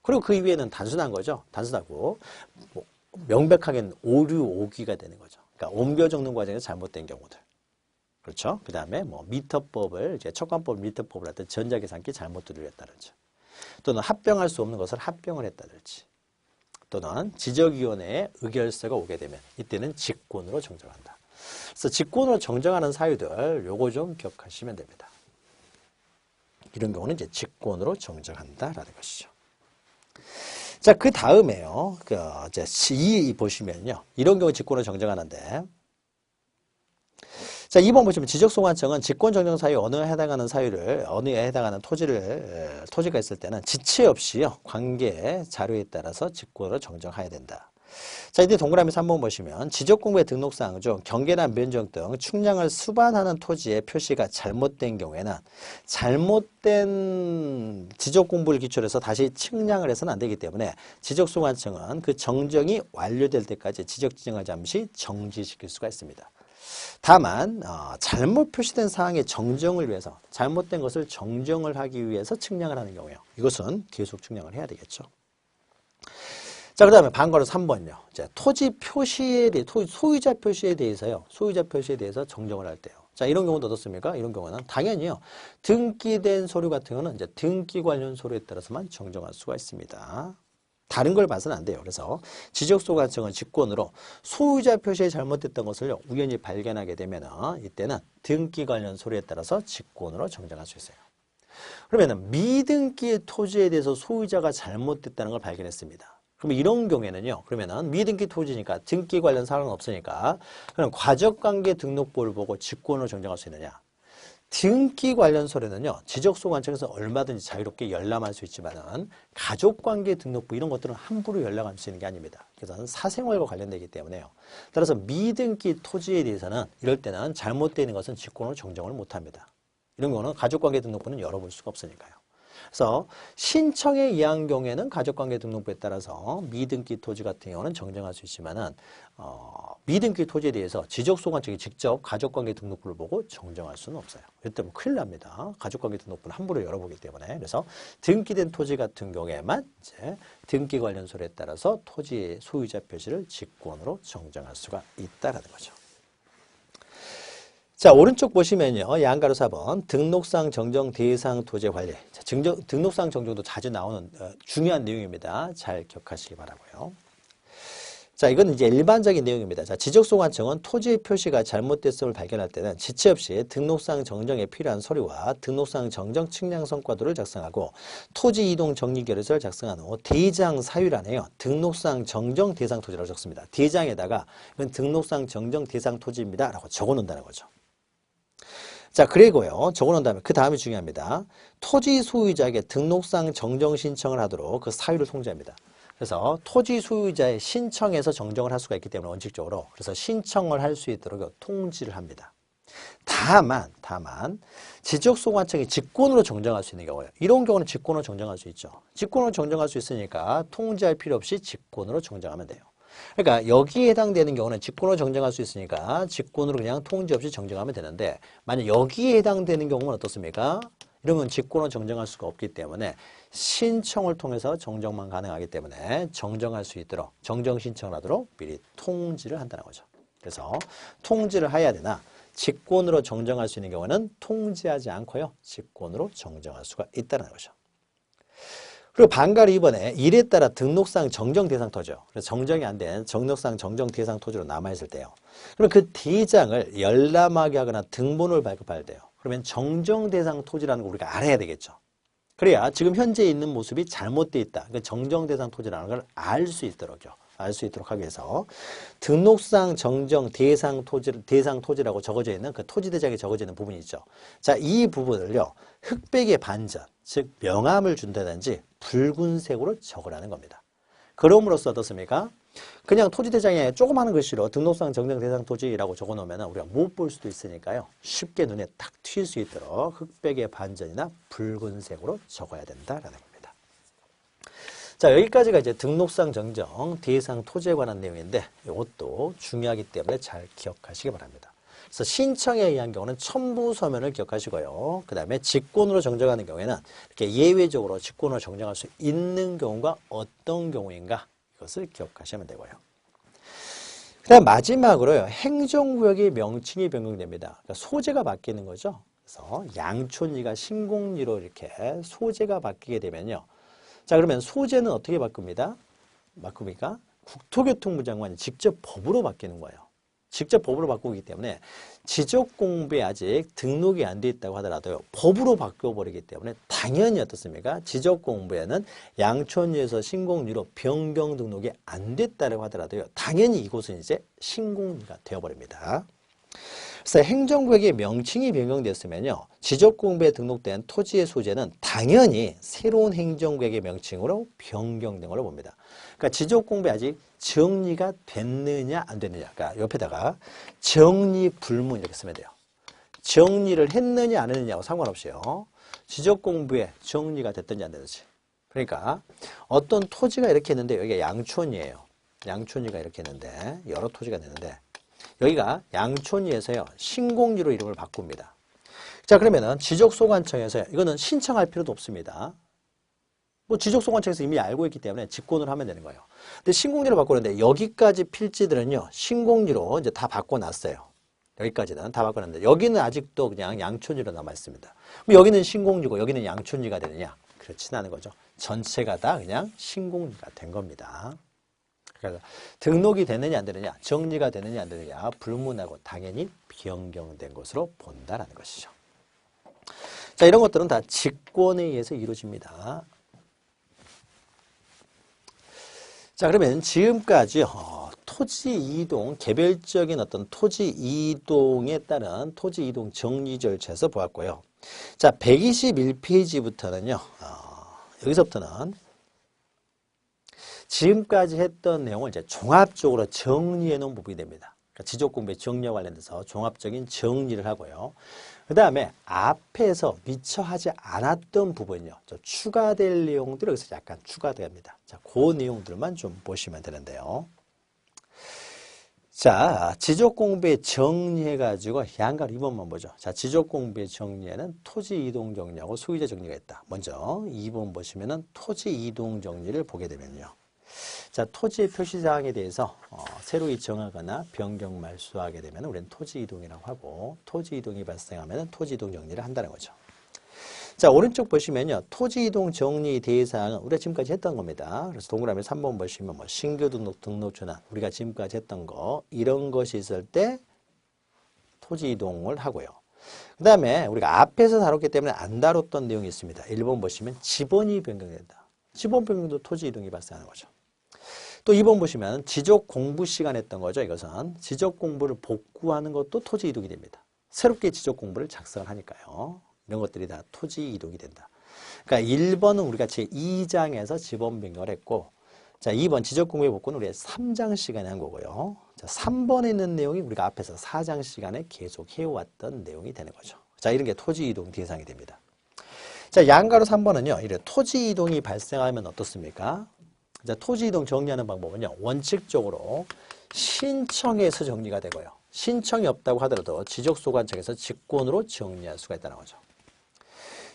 Speaker 1: 그리고 그 이외에는 단순한 거죠. 단순하고 명백하게 오류 오기가 되는 거죠. 그러니까 옮겨 적는 과정에서 잘못된 경우들. 그렇죠. 그 다음에 미터법을, 이제 척관법 미터법을 할 때 전자계산기 잘못 두들렸다든지 또는 합병할 수 없는 것을 합병을 했다든지 또는 지적위원회의 의결서가 오게 되면 이때는 직권으로 정정한다. 그래서 직권으로 정정하는 사유들 요거 좀 기억하시면 됩니다. 이런 경우는 이제 직권으로 정정한다라는 것이죠. 자, 그 다음에요. 이제 이 보시면요. 이런 경우 직권으로 정정하는데 자, 2번 보시면 지적소관청은 직권정정 사유 어느에 해당하는 사유를 어느에 해당하는 토지가 있을 때는 지체 없이요. 관계 자료에 따라서 직권으로 정정해야 된다. 자, 이제 동그라미 3번 보시면 지적공부의 등록사항 중 경계나 면적 등 측량을 수반하는 토지의 표시가 잘못된 경우에는 잘못된 지적공부를 기초로 해서 다시 측량을 해서는 안 되기 때문에 지적소관청은 그 정정이 완료될 때까지 지적지정을 잠시 정지시킬 수가 있습니다. 다만 잘못 표시된 사항의 정정을 위해서 잘못된 것을 정정을 하기 위해서 측량을 하는 경우에요. 이것은 계속 측량을 해야 되겠죠. 자, 그 다음에 반거로 3번요. 자, 토지 표시에 대해 소유자 표시에 대해서요. 소유자 표시에 대해서 정정을 할 때요. 자, 이런 경우도 어떻습니까? 이런 경우는 당연히요. 등기된 서류 같은 경우는 이제 등기 관련 서류에 따라서만 정정할 수가 있습니다. 다른 걸 봐서는 안 돼요. 그래서 지적소관청은 직권으로 소유자 표시에 잘못됐던 것을 우연히 발견하게 되면 이때는 등기 관련 서류에 따라서 직권으로 정정할 수 있어요. 그러면 미등기 토지에 대해서 소유자가 잘못됐다는 걸 발견했습니다. 그러면 이런 경우에는요. 그러면은 미등기 토지니까 등기 관련 사항은 없으니까 그럼 과적관계 등록부를 보고 직권으로 정정할 수 있느냐. 등기 관련 서류는요. 지적소관청에서 얼마든지 자유롭게 열람할 수 있지만은 가족관계 등록부 이런 것들은 함부로 열람할 수 있는 게 아닙니다. 그래서 사생활과 관련되기 때문에요. 따라서 미등기 토지에 대해서는 이럴 때는 잘못되어 있는 것은 직권으로 정정을 못합니다. 이런 경우는 가족관계 등록부는 열어볼 수가 없으니까요. 그래서 신청에 의한 경우에는 가족관계 등록부에 따라서 미등기 토지 같은 경우는 정정할 수 있지만은 미등기 토지에 대해서 지적소관청이 직접 가족관계 등록부를 보고 정정할 수는 없어요. 이때 뭐 큰일 납니다. 가족관계 등록부는 함부로 열어보기 때문에. 그래서 등기된 토지 같은 경우에만 이제 등기 관련 서류에 따라서 토지의 소유자 표시를 직권으로 정정할 수가 있다라는 거죠. 자, 오른쪽 보시면요. 양가로 4번 등록상 정정 대상 토지 관리. 자, 등록상 정정도 자주 나오는 중요한 내용입니다. 잘 기억하시기 바라고요. 자, 이건 이제 일반적인 내용입니다. 자, 지적소관청은 토지 표시가 잘못됐음을 발견할 때는 지체 없이 등록상 정정에 필요한 서류와 등록상 정정 측량 성과도를 작성하고 토지 이동 정리 결의서를 작성한 후 대장 사유란에요. 등록상 정정 대상 토지라고 적습니다. 대장에다가 이건 등록상 정정 대상 토지입니다. 라고 적어 놓는다는 거죠. 자, 그리고요. 적어놓은 다음에 그 다음이 중요합니다. 토지 소유자에게 등록상 정정 신청을 하도록 그 사유를 통지합니다. 그래서 토지 소유자의 신청에서 정정을 할 수가 있기 때문에 원칙적으로 그래서 신청을 할 수 있도록 통지를 합니다. 다만 지적소관청이 직권으로 정정할 수 있는 경우예요. 이런 경우는 직권으로 정정할 수 있죠. 직권으로 정정할 수 있으니까 통지할 필요 없이 직권으로 정정하면 돼요. 그러니까 여기에 해당되는 경우는 직권으로 정정할 수 있으니까 직권으로 그냥 통지 없이 정정하면 되는데 만약 여기에 해당되는 경우는 어떻습니까? 이러면 직권으로 정정할 수가 없기 때문에 신청을 통해서 정정만 가능하기 때문에 정정할 수 있도록 정정 신청을 하도록 미리 통지를 한다는 거죠. 그래서 통지를 해야 되나 직권으로 정정할 수 있는 경우는 통지하지 않고요. 직권으로 정정할 수가 있다는 거죠. 그리고 반가로 이번에 일에 따라 등록상 정정 대상 토지요. 그래서 정정이 안 된 등록상 정정 대상 토지로 남아있을 때요. 그러면 그 대장을 열람하게 하거나 등본을 발급할 때요. 그러면 정정 대상 토지라는 거 우리가 알아야 되겠죠. 그래야 지금 현재 있는 모습이 잘못되어 있다. 그러니까 정정 대상 토지라는 걸 알 수 있도록요. 알 수 있도록 하기 위해서 등록상 정정 대상 토지라고 적어져 있는 그 토지 대장에 적어져 있는 부분이 있죠. 자, 이 부분을요. 흑백의 반전, 즉 명암을 준다든지 붉은색으로 적으라는 겁니다. 그럼으로써 어떻습니까? 그냥 토지 대장에 조그마한 글씨로 등록상 정정 대상 토지라고 적어 놓으면 우리가 못 볼 수도 있으니까요. 쉽게 눈에 딱 튈 수 있도록 흑백의 반전이나 붉은색으로 적어야 된다라는 겁니다. 자, 여기까지가 이제 등록상 정정 대상 토지에 관한 내용인데 이것도 중요하기 때문에 잘 기억하시기 바랍니다. 그래서 신청에 의한 경우는 첨부 서면을 기억하시고요. 그 다음에 직권으로 정정하는 경우에는 이렇게 예외적으로 직권으로 정정할 수 있는 경우가 어떤 경우인가 이것을 기억하시면 되고요. 그 다음 마지막으로요. 행정구역의 명칭이 변경됩니다. 그러니까 소재가 바뀌는 거죠. 그래서 양촌리가 신공리로 이렇게 소재가 바뀌게 되면요. 자, 그러면 소재는 어떻게 바꿉니까? 국토교통부 장관이 직접 법으로 바뀌는 거예요. 직접 법으로 바꾸기 때문에 지적공부에 아직 등록이 안 돼 있다고 하더라도요. 법으로 바꿔버리기 때문에 당연히 어떻습니까? 지적공부에는 양촌리에서 신공리로 변경 등록이 안 됐다고 하더라도요. 당연히 이곳은 이제 신공리가 되어버립니다. 그래서 행정구역의 명칭이 변경됐으면요. 지적공부에 등록된 토지의 소재는 당연히 새로운 행정구역의 명칭으로 변경된 걸로 봅니다. 그러니까 지적공부에 아직 정리가 됐느냐 안 됐느냐. 그러니까 옆에다가 정리 불문 이렇게 쓰면 돼요. 정리를 했느냐 안 했느냐하고 상관없이요. 지적공부에 정리가 됐든지 안 됐든지. 그러니까 어떤 토지가 이렇게 있는데 여기가 양촌이에요. 양촌이가 이렇게 있는데 여러 토지가 있는데 여기가 양촌리에서요. 신공리로 이름을 바꿉니다. 자, 그러면은 지적소관청에서요. 이거는 신청할 필요도 없습니다. 뭐 지적소관청에서 이미 알고 있기 때문에 직권으로 하면 되는 거예요. 근데 신공리로 바꾸는데 여기까지 필지들은요. 신공리로 이제 다 바꿔놨어요. 여기까지는 다 바꿔놨는데 여기는 아직도 그냥 양촌리로 남아 있습니다. 그럼 여기는 신공리고 여기는 양촌리가 되느냐? 그렇지는 않은 거죠. 전체가 다 그냥 신공리가 된 겁니다. 그래서 등록이 되느냐 안 되느냐, 정리가 되느냐 안 되느냐 불문하고 당연히 변경된 것으로 본다라는 것이죠. 자, 이런 것들은 다 직권에 의해서 이루어집니다. 자, 그러면 지금까지 토지 이동, 개별적인 어떤 토지 이동에 따른 토지 이동 정리 절차에서 보았고요. 자, 121페이지부터는요. 여기서부터는 지금까지 했던 내용을 이제 종합적으로 정리해 놓은 부분이 됩니다. 그러니까 지적공부의 정리와 관련돼서 종합적인 정리를 하고요. 그 다음에 앞에서 미처 하지 않았던 부분요. 추가될 내용들이 여기서 약간 추가됩니다. 자, 그 내용들만 좀 보시면 되는데요. 자, 지적공부에 정리해가지고 양가로 2번만 보죠. 자, 지적공부의 정리에는 토지 이동 정리하고 소유자 정리가 있다. 먼저 2번 보시면은 토지 이동 정리를 보게 되면요. 자, 토지 표시사항에 대해서 새로 정하거나 변경 말소하게 되면 우리는 토지 이동이라고 하고 토지 이동이 발생하면 토지 이동 정리를 한다는 거죠. 자, 오른쪽 보시면요. 토지 이동 정리 대상은 우리가 지금까지 했던 겁니다. 그래서 동그라미 3번 보시면 뭐 신규 등록 전환 우리가 지금까지 했던 거 이런 것이 있을 때 토지 이동을 하고요. 그 다음에 우리가 앞에서 다뤘기 때문에 안 다뤘던 내용이 있습니다. 1번 보시면 지번이 변경된다. 지번 변경도 토지 이동이 발생하는 거죠. 또 2번 보시면 지적 공부 시간 했던 거죠. 이것은 지적 공부를 복구하는 것도 토지 이동이 됩니다. 새롭게 지적 공부를 작성을 하니까요. 이런 것들이 다 토지 이동이 된다. 그러니까 1번은 우리가 제2장에서 지번 변경을 했고, 자, 2번 지적 공부의 복구는 우리가 3장 시간에 한 거고요. 자, 3번에 있는 내용이 우리가 앞에서 4장 시간에 계속 해왔던 내용이 되는 거죠. 자, 이런 게 토지 이동 대상이 됩니다. 자, 양가로 3번은요. 이래 토지 이동이 발생하면 어떻습니까? 자, 토지 이동 정리하는 방법은요. 원칙적으로 신청해서 정리가 되고요. 신청이 없다고 하더라도 지적소관청에서 직권으로 정리할 수가 있다는 거죠.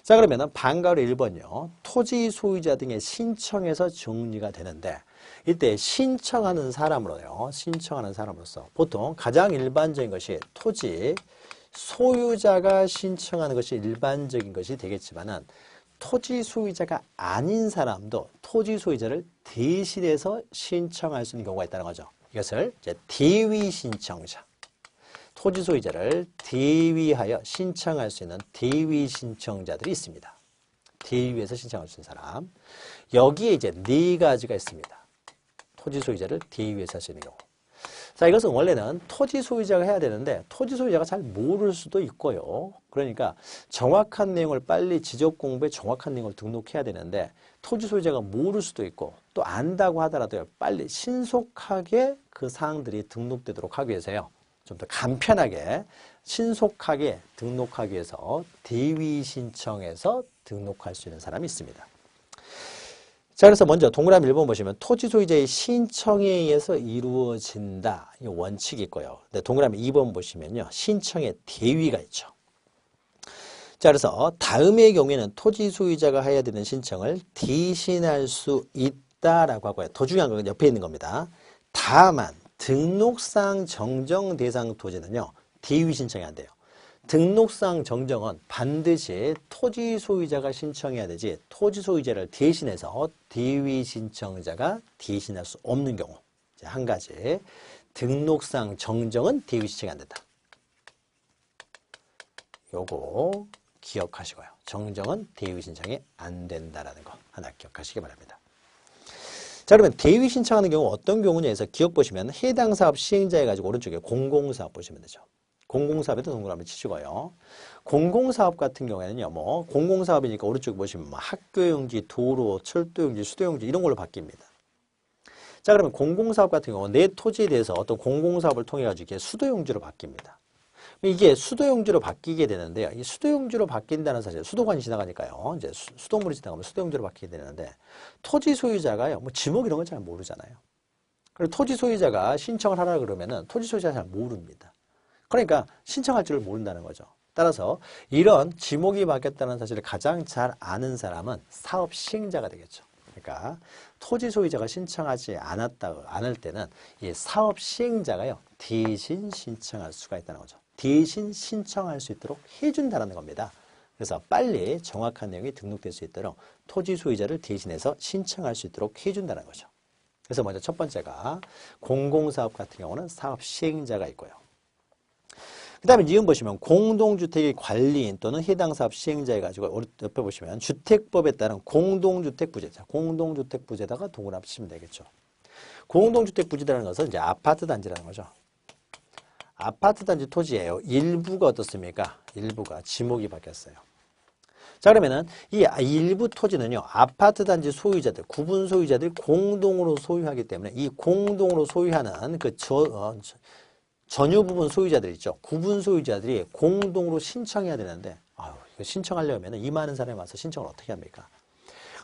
Speaker 1: 자, 그러면은 방가로 1번요. 토지 소유자 등의 신청해서 정리가 되는데 이때 신청하는 사람으로서 보통 가장 일반적인 것이 토지 소유자가 신청하는 것이 일반적인 것이 되겠지만은 토지 소유자가 아닌 사람도 토지 소유자를 대신해서 신청할 수 있는 경우가 있다는 거죠. 이것을 이제 대위 신청자. 토지 소유자를 대위하여 신청할 수 있는 대위 신청자들이 있습니다. 대위에서 신청할 수 있는 사람. 여기에 이제 네 가지가 있습니다. 토지 소유자를 대위해서 할 수 있는 경우. 자, 이것은 원래는 토지 소유자가 해야 되는데 토지 소유자가 잘 모를 수도 있고요. 그러니까 정확한 내용을 빨리 지적 공부에 정확한 내용을 등록해야 되는데 토지 소유자가 모를 수도 있고 또 안다고 하더라도 빨리 신속하게 그 사항들이 등록되도록 하기 위해서요. 좀 더 간편하게 신속하게 등록하기 위해서 대위 신청해서 등록할 수 있는 사람이 있습니다. 자, 그래서 먼저 동그라미 1번 보시면 토지 소유자의 신청에 의해서 이루어진다. 이 원칙이 있고요. 근데 동그라미 2번 보시면요. 신청의 대위가 있죠. 자, 그래서 다음의 경우에는 토지 소유자가 해야 되는 신청을 대신할 수 있다라고 하고요. 더 중요한 건 옆에 있는 겁니다. 다만 등록상 정정 대상 토지는요. 대위 신청이 안 돼요. 등록상 정정은 반드시 토지 소유자가 신청해야 되지 토지 소유자를 대신해서 대위 신청자가 대신할 수 없는 경우. 한 가지. 등록상 정정은 대위 신청이 안 된다. 요거 기억하시고요. 정정은 대위 신청이 안 된다라는 거 하나 기억하시기 바랍니다. 자, 그러면 대위 신청하는 경우 어떤 경우냐 해서 기억 보시면 해당 사업 시행자 해가지고 오른쪽에 공공사업 보시면 되죠. 공공사업에도 동그라미 치시고요. 공공사업 같은 경우에는요, 뭐, 공공사업이니까 오른쪽에 보시면 뭐 학교용지, 도로, 철도용지, 수도용지 이런 걸로 바뀝니다. 자, 그러면 공공사업 같은 경우 내 토지에 대해서 어떤 공공사업을 통해가지고 이게 수도용지로 바뀝니다. 이게 수도용지로 바뀌게 되는데요. 이 수도용지로 바뀐다는 사실, 수도관이 지나가니까요. 이제 수돗물이 지나가면 수도용지로 바뀌게 되는데 토지 소유자가요, 뭐 지목 이런 걸 잘 모르잖아요. 그리고 토지 소유자가 신청을 하라 그러면은 토지 소유자가 잘 모릅니다. 그러니까 신청할 줄을 모른다는 거죠. 따라서 이런 지목이 바뀌었다는 사실을 가장 잘 아는 사람은 사업 시행자가 되겠죠. 그러니까 토지 소유자가 신청하지 않을 때는 이 사업 시행자가요, 대신 신청할 수가 있다는 거죠. 대신 신청할 수 있도록 해준다는 겁니다. 그래서 빨리 정확한 내용이 등록될 수 있도록 토지 소유자를 대신해서 신청할 수 있도록 해준다는 거죠. 그래서 먼저 첫 번째가 공공사업 같은 경우는 사업 시행자가 있고요. 그 다음에 니은 보시면 공동주택의 관리인 또는 해당 사업 시행자 해가지고 옆에 보시면 주택법에 따른 공동주택 부재자, 공동주택 부재다가 동그라미 치면 되겠죠. 공동주택 부재라는 것은 이제 아파트 단지라는 거죠. 아파트 단지 토지예요. 일부가 어떻습니까? 일부가 지목이 바뀌었어요. 자, 그러면은 이 일부 토지는요, 아파트 단지 소유자들, 구분 소유자들이 공동으로 소유하기 때문에 이 공동으로 소유하는 그 전유 부분 소유자들 있죠. 구분 소유자들이 공동으로 신청해야 되는데, 이거 신청하려면 이 많은 사람이 와서 신청을 어떻게 합니까?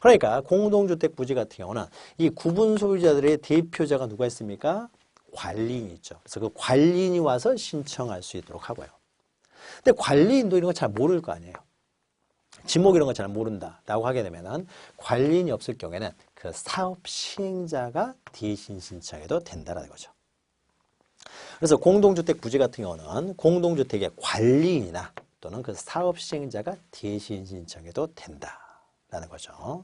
Speaker 1: 그러니까 공동주택 부지 같은 경우는 이 구분 소유자들의 대표자가 누가 있습니까? 관리인이 있죠. 그래서 그 관리인이 와서 신청할 수 있도록 하고요. 근데 관리인도 이런 거 잘 모를 거 아니에요. 지목 이런 거 잘 모른다라고 하게 되면은 관리인이 없을 경우에는 그 사업 시행자가 대신 신청해도 된다라는 거죠. 그래서 공동주택 부지 같은 경우는 공동주택의 관리인이나 또는 그 사업 시행자가 대신 신청해도 된다라는 거죠.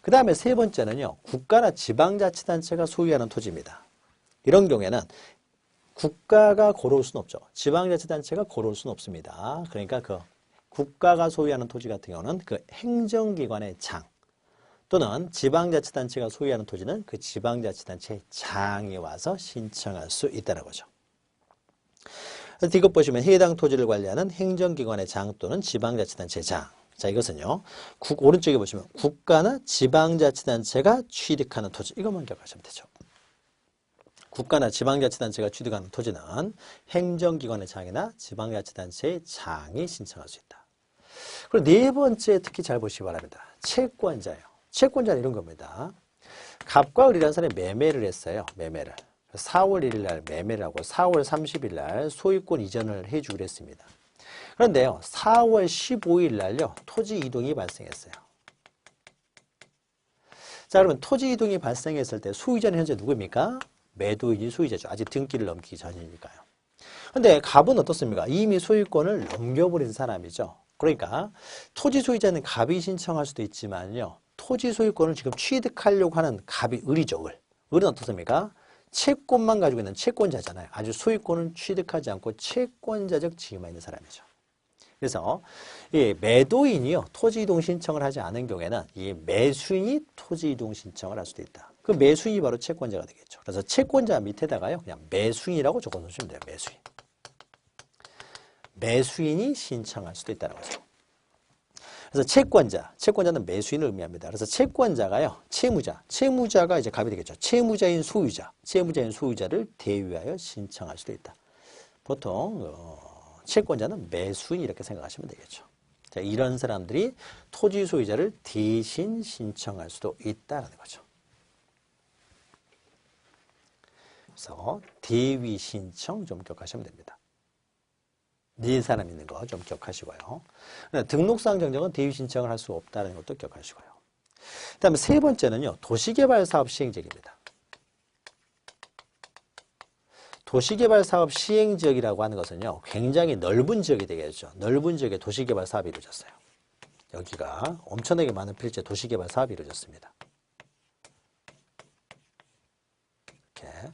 Speaker 1: 그 다음에 세 번째는요, 국가나 지방자치단체가 소유하는 토지입니다. 이런 경우에는 국가가 걸어올 수는 없죠. 지방자치단체가 걸어올 수는 없습니다. 그러니까 그 국가가 소유하는 토지 같은 경우는 그 행정기관의 장 또는 지방자치단체가 소유하는 토지는 그 지방자치단체의 장이 와서 신청할 수 있다는 거죠. 그래서 이것 보시면 해당 토지를 관리하는 행정기관의 장 또는 지방자치단체의 장. 자, 이것은요, 오른쪽에 보시면 국가나 지방자치단체가 취득하는 토지, 이것만 기억하시면 되죠. 국가나 지방자치단체가 취득하는 토지는 행정기관의 장이나 지방자치단체의 장이 신청할 수 있다. 그리고 네 번째 특히 잘 보시기 바랍니다. 채권자예요. 채권자는 이런 겁니다. 갑과 을이라는 사람이 매매를 했어요. 매매를. 4월 1일 날 매매를 하고 4월 30일 날 소유권 이전을 해주기로 했습니다. 그런데요, 4월 15일 날요, 토지 이동이 발생했어요. 자, 그러면 토지 이동이 발생했을 때 소유자는 현재 누구입니까? 매도인이 소유자죠. 아직 등기를 넘기기 전이니까요. 근데 갑은 어떻습니까? 이미 소유권을 넘겨버린 사람이죠. 그러니까 토지 소유자는 갑이 신청할 수도 있지만요, 토지 소유권을 지금 취득하려고 하는 갑이 을이죠. 을은 어떻습니까? 채권만 가지고 있는 채권자잖아요. 아주 소유권을 취득하지 않고 채권자적 지위만 있는 사람이죠. 그래서 이 매도인이요, 토지 이동 신청을 하지 않은 경우에는 이 매수인이 토지 이동 신청을 할 수도 있다. 그 매수인이 바로 채권자가 되겠죠. 그래서 채권자 밑에다가요, 그냥 매수인이라고 적어놓으시면 돼요. 매수인. 매수인이 신청할 수도 있다는 거죠. 그래서 채권자는 매수인을 의미합니다. 그래서 채권자가요, 채무자가 이제 갑이 되겠죠. 채무자인 소유자를 대위하여 신청할 수도 있다. 보통 채권자는 매수인 이렇게 생각하시면 되겠죠. 자, 이런 사람들이 토지 소유자를 대신 신청할 수도 있다는 거죠. 그래서 대위 신청 좀 기억하시면 됩니다. 네 사람 있는 거 좀 기억하시고요. 등록상 정정은 대위 신청을 할 수 없다는 것도 기억하시고요. 그 다음에 세 번째는요, 도시개발사업 시행지역입니다. 도시개발사업 시행지역이라고 하는 것은요, 굉장히 넓은 지역이 되겠죠. 넓은 지역에 도시개발사업이 이루어졌어요. 여기가 엄청나게 많은 필지에 도시개발사업이 이루어졌습니다. 이렇게.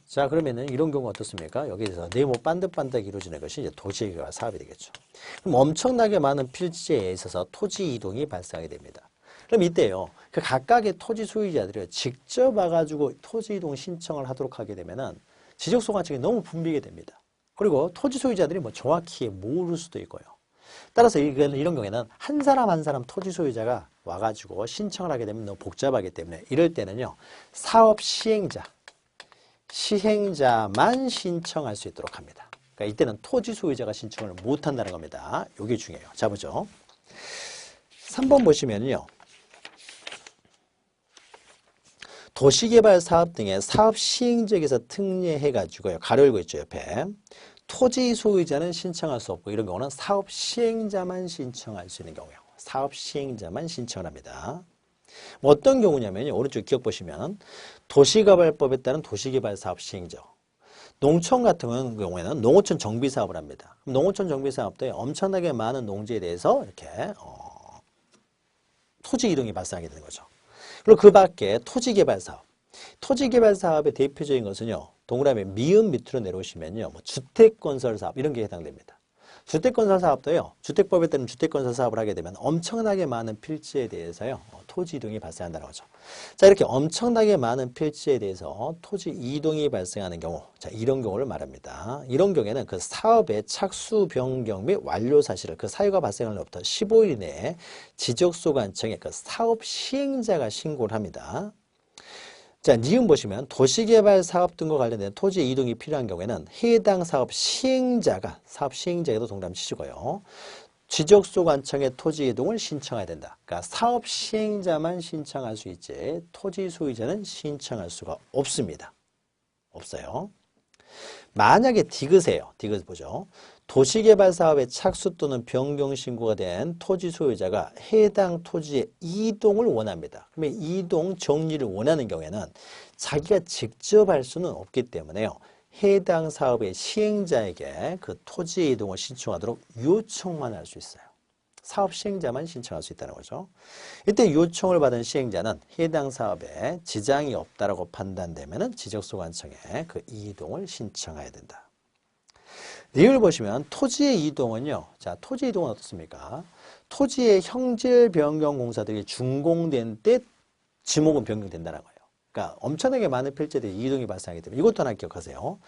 Speaker 1: 자, 그러면은 이런 경우 어떻습니까? 여기에서 네모 반듯반듯 이루어지는 것이 이제 도시개발 사업이 되겠죠. 그럼 엄청나게 많은 필지에 있어서 토지 이동이 발생하게 됩니다. 그럼 이때요, 그 각각의 토지 소유자들이 직접 와가지고 토지 이동 신청을 하도록 하게 되면은 지적소관청이 너무 붐비게 됩니다. 그리고 토지 소유자들이 뭐 정확히 모를 수도 있고요. 따라서 이런 경우에는 한 사람 한 사람 토지 소유자가 와가지고 신청을 하게 되면 너무 복잡하기 때문에 이럴 때는요, 사업 시행자만 신청할 수 있도록 합니다. 그러니까 이때는 토지 소유자가 신청을 못한다는 겁니다. 이게 중요해요. 자, 보죠. 3번 보시면요, 도시개발 사업 등의 사업 시행지역에서 특례해가지고요, 가로 열고 있죠, 옆에. 토지 소유자는 신청할 수 없고 이런 경우는 사업 시행자만 신청할 수 있는 경우예요. 사업 시행자만 신청을 합니다. 어떤 경우냐면요, 오른쪽 기억 보시면 도시개발법에 따른 도시개발 사업 시행지역. 농촌 같은 경우에는 농어촌 정비 사업을 합니다. 그럼 농어촌 정비 사업도 엄청나게 많은 농지에 대해서 이렇게 토지 이동이 발생하게 되는 거죠. 그리고 그 밖에 토지 개발 사업. 토지 개발 사업의 대표적인 것은요. 동그라미 미음 밑으로 내려오시면요. 뭐 주택 건설 사업 이런 게 해당됩니다. 주택 건설 사업도요. 주택법에 따른 주택 건설 사업을 하게 되면 엄청나게 많은 필지에 대해서요. 토지 이동이 발생한다는 거죠. 자, 이렇게 엄청나게 많은 필지에 대해서 토지 이동이 발생하는 경우, 자, 이런 경우를 말합니다. 이런 경우에는 그 사업의 착수 변경 및 완료 사실을 그 사유가 발생한 날부터 15일 이내에 지적소관청에 그 사업 시행자가 신고를 합니다. 자, 니은 보시면 도시개발 사업 등과 관련된 토지 이동이 필요한 경우에는 해당 사업 시행자에도 동그라미 치시고요. 지적소관청에 토지 이동을 신청해야 된다. 그러니까 사업 시행자만 신청할 수 있지 토지 소유자는 신청할 수가 없습니다. 없어요. 만약에 디귿이에요. 디귿 보죠. 도시개발 사업의 착수 또는 변경 신고가 된 토지 소유자가 해당 토지의 이동을 원합니다. 그러면 이동 정리를 원하는 경우에는 자기가 직접 할 수는 없기 때문에요. 해당 사업의 시행자에게 그 토지 이동을 신청하도록 요청만 할 수 있어요. 사업 시행자만 신청할 수 있다는 거죠. 이때 요청을 받은 시행자는 해당 사업에 지장이 없다라고 판단되면 지적소관청에 그 이동을 신청해야 된다. 리을 보시면 토지의 이동은요. 자, 토지 이동은 어떻습니까? 토지의 형질 변경 공사들이 준공된 때 지목은 변경된다는 거예요. 그러니까 엄청나게 많은 필지들이 이동이 발생하기 때문에 이것도 하나 기억하세요.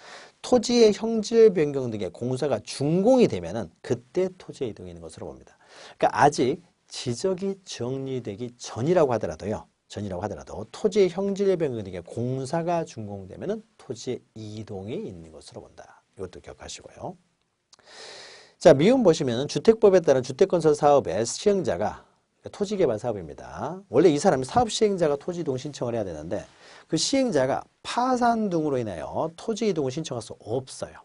Speaker 1: 토지의 형질 변경 등의 공사가 준공이 되면은 그때 토지의 이동이 있는 것으로 봅니다. 그러니까 아직 지적이 정리되기 전이라고 하더라도 토지의 형질 변경 등의 공사가 준공되면은 토지의 이동이 있는 것으로 본다. 이것도 기억하시고요. 자, 미음 보시면 주택법에 따른 주택건설 사업의 시행자가 토지개발 사업입니다. 원래 이 사람이 사업 시행자가 토지 이동 신청을 해야 되는데 그 시행자가 파산 등으로 인하여 토지 이동을 신청할 수 없어요.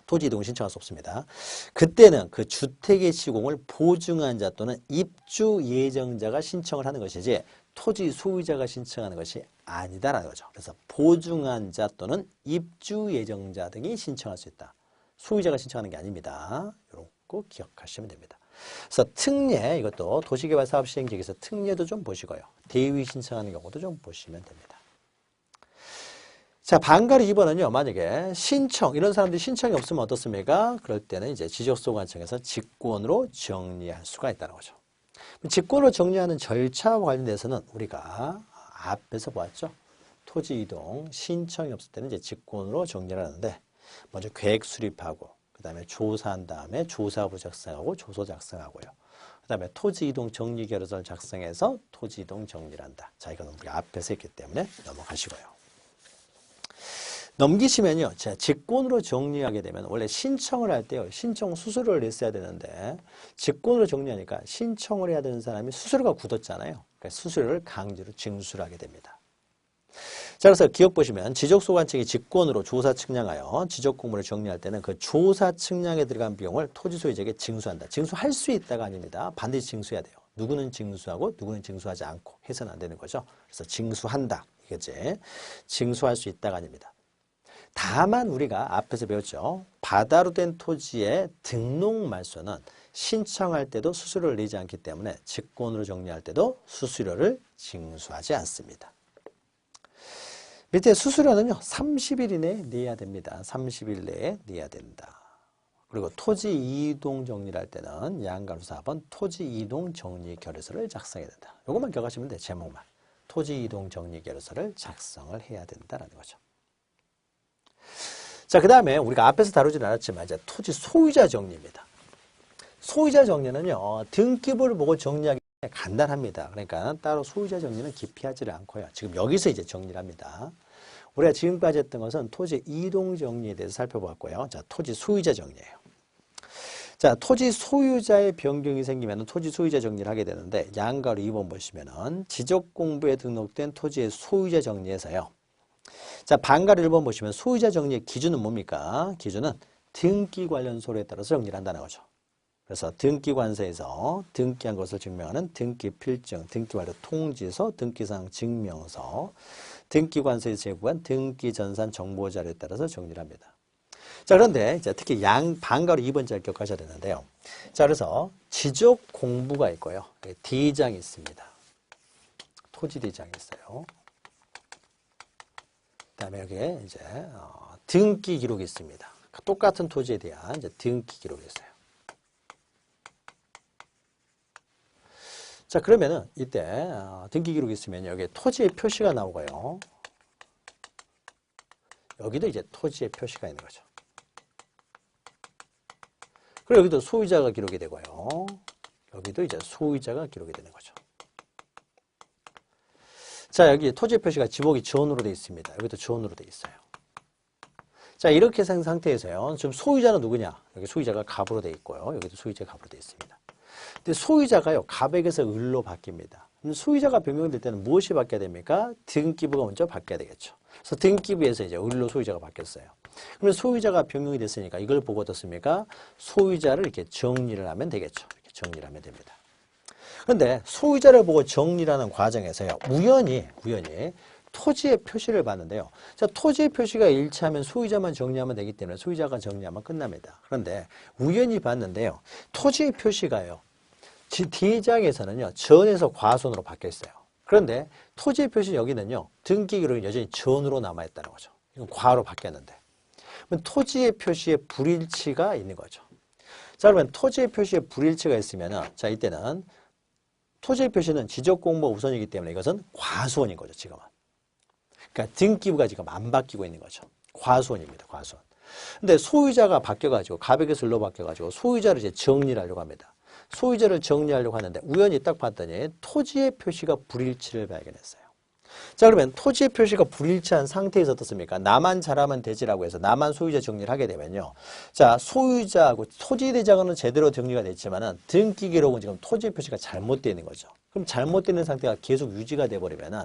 Speaker 1: 토지 이동을 신청할 수 없습니다. 그때는 그 주택의 시공을 보증한 자 또는 입주 예정자가 신청을 하는 것이지 토지 소유자가 신청하는 것이 아니다라는 거죠. 그래서 보증한 자 또는 입주 예정자 등이 신청할 수 있다. 소유자가 신청하는 게 아닙니다. 이런 거 기억하시면 됩니다. 그래서 특례, 이것도 도시개발 사업 시행지에서 특례도 좀 보시고요. 대위 신청하는 경우도 좀 보시면 됩니다. 자, 반가리 2번은요, 만약에 신청, 이런 사람들이 신청이 없으면 어떻습니까? 그럴 때는 이제 지적소관청에서 직권으로 정리할 수가 있다는 거죠. 직권으로 정리하는 절차와 관련돼서는 우리가 앞에서 보았죠. 토지 이동, 신청이 없을 때는 이제 직권으로 정리를 하는데, 먼저 계획 수립하고, 그 다음에 조사한 다음에 조사부 작성하고 조서 작성하고요. 그 다음에 토지 이동 정리 결의서를 작성해서 토지 이동 정리를 한다. 자, 이건 우리가 앞에서 했기 때문에 넘어가시고요. 넘기시면요. 자, 직권으로 정리하게 되면 원래 신청을 할 때요. 신청 수수료를 냈어야 되는데 직권으로 정리하니까 신청을 해야 되는 사람이 수수료가 굳었잖아요. 그러니까 수수료를 강제로 징수를 하게 됩니다. 자, 그래서 기억 보시면 지적소관청이 직권으로 조사 측량하여 지적공무를 정리할 때는 그 조사 측량에 들어간 비용을 토지 소유자에게 징수한다. 징수할 수 있다가 아닙니다. 반드시 징수해야 돼요. 누구는 징수하고 누구는 징수하지 않고 해서는 안 되는 거죠. 그래서 징수한다. 이거지. 징수할 수 있다가 아닙니다. 다만 우리가 앞에서 배웠죠. 바다로 된 토지의 등록 말소는 신청할 때도 수수료를 내지 않기 때문에 직권으로 정리할 때도 수수료를 징수하지 않습니다. 밑에 수수료는요. 30일 이내에 내야 됩니다. 30일 내에 내야 된다. 그리고 토지 이동 정리를 할 때는 양가로 4번 토지 이동 정리 결의서를 작성해야 된다. 이것만 기억하시면 돼요. 제목만. 토지 이동 정리 결의서를 작성을 해야 된다는 거죠. 자, 그 다음에 우리가 앞에서 다루진 않았지만 이제 토지 소유자 정리입니다. 소유자 정리는요. 등기부를 보고 정리하기 간단합니다. 그러니까 따로 소유자 정리는 깊이 하지를 않고요. 지금 여기서 이제 정리를 합니다. 우리가 지금까지 했던 것은 토지 이동 정리에 대해서 살펴봤고요. 자, 토지 소유자 정리예요. 자, 토지 소유자의 변경이 생기면 토지 소유자 정리를 하게 되는데 양가로 2번 보시면은 지적공부에 등록된 토지의 소유자 정리에서요. 자, 반가로 1번 보시면 소유자 정리의 기준은 뭡니까? 기준은 등기 관련 소로에 따라서 정리를 한다는 거죠. 그래서 등기관서에서 등기한 것을 증명하는 등기필증, 등기완료 통지서, 등기사항 증명서, 등기관서에서 제공한 등기전산 정보자료에 따라서 정리를 합니다. 자, 그런데 이제 특히 방가로 2번 잘 기억하셔야 되는데요. 자, 그래서 지적 공부가 있고요. D장이 있습니다. 토지 D장이 있어요. 그다음에 여기에 이제 등기 기록이 있습니다. 똑같은 토지에 대한 이제 등기 기록이 있어요. 자, 그러면은 이때 등기 기록이 있으면 여기에 토지의 표시가 나오고요. 여기도 이제 토지의 표시가 있는 거죠. 그리고 여기도 소유자가 기록이 되고요. 여기도 이제 소유자가 기록이 되는 거죠. 자, 여기 토지 표시가 지목이 전으로 되어 있습니다. 여기도 전으로 되어 있어요. 자, 이렇게 생 상태에서요. 지금 소유자는 누구냐? 여기 소유자가 갑으로 되어 있고요. 여기도 소유자가 갑으로 되어 있습니다. 근데 소유자가요, 갑에게서 을로 바뀝니다. 소유자가 변경될 때는 무엇이 바뀌어야 됩니까? 등기부가 먼저 바뀌어야 되겠죠. 그래서 등기부에서 이제 을로 소유자가 바뀌었어요. 그러면 소유자가 변경이 됐으니까 이걸 보고 어떻습니까? 소유자를 이렇게 정리를 하면 되겠죠. 이렇게 정리를 하면 됩니다. 그런데 소유자를 보고 정리하는 과정에서요, 우연히 토지의 표시를 봤는데요. 자, 토지의 표시가 일치하면 소유자만 정리하면 되기 때문에 소유자가 정리하면 끝납니다. 그런데 우연히 봤는데요, 토지의 표시가요, D장에서는요, 전에서 과손으로 바뀌어 있어요. 그런데 토지의 표시 여기는요, 등기 기록이 여전히 전으로 남아있다는 거죠. 이건 과로 바뀌었는데. 그럼 토지의 표시에 불일치가 있는 거죠. 자, 그러면 토지의 표시에 불일치가 있으면은, 자, 이때는 토지의 표시는 지적 공부가 우선이기 때문에 이것은 과수원인 거죠, 지금은. 그러니까 등기부가 지금 안 바뀌고 있는 거죠. 과수원입니다, 과수원. 근데 소유자가 바뀌어가지고, 갑에게서 을로 바뀌어가지고, 소유자를 이제 정리를 하려고 합니다. 소유자를 정리하려고 하는데, 우연히 딱 봤더니 토지의 표시가 불일치를 발견했어요. 자, 그러면 토지의 표시가 불일치한 상태에서 어떻습니까? 나만 잘하면 되지라고 해서 나만 소유자 정리를 하게 되면요. 자, 소유자하고 토지 대장은 제대로 정리가 됐지만은 등기 기록은 지금 토지의 표시가 잘못되어 있는 거죠. 그럼 잘못되어 있는 상태가 계속 유지가 돼 버리면은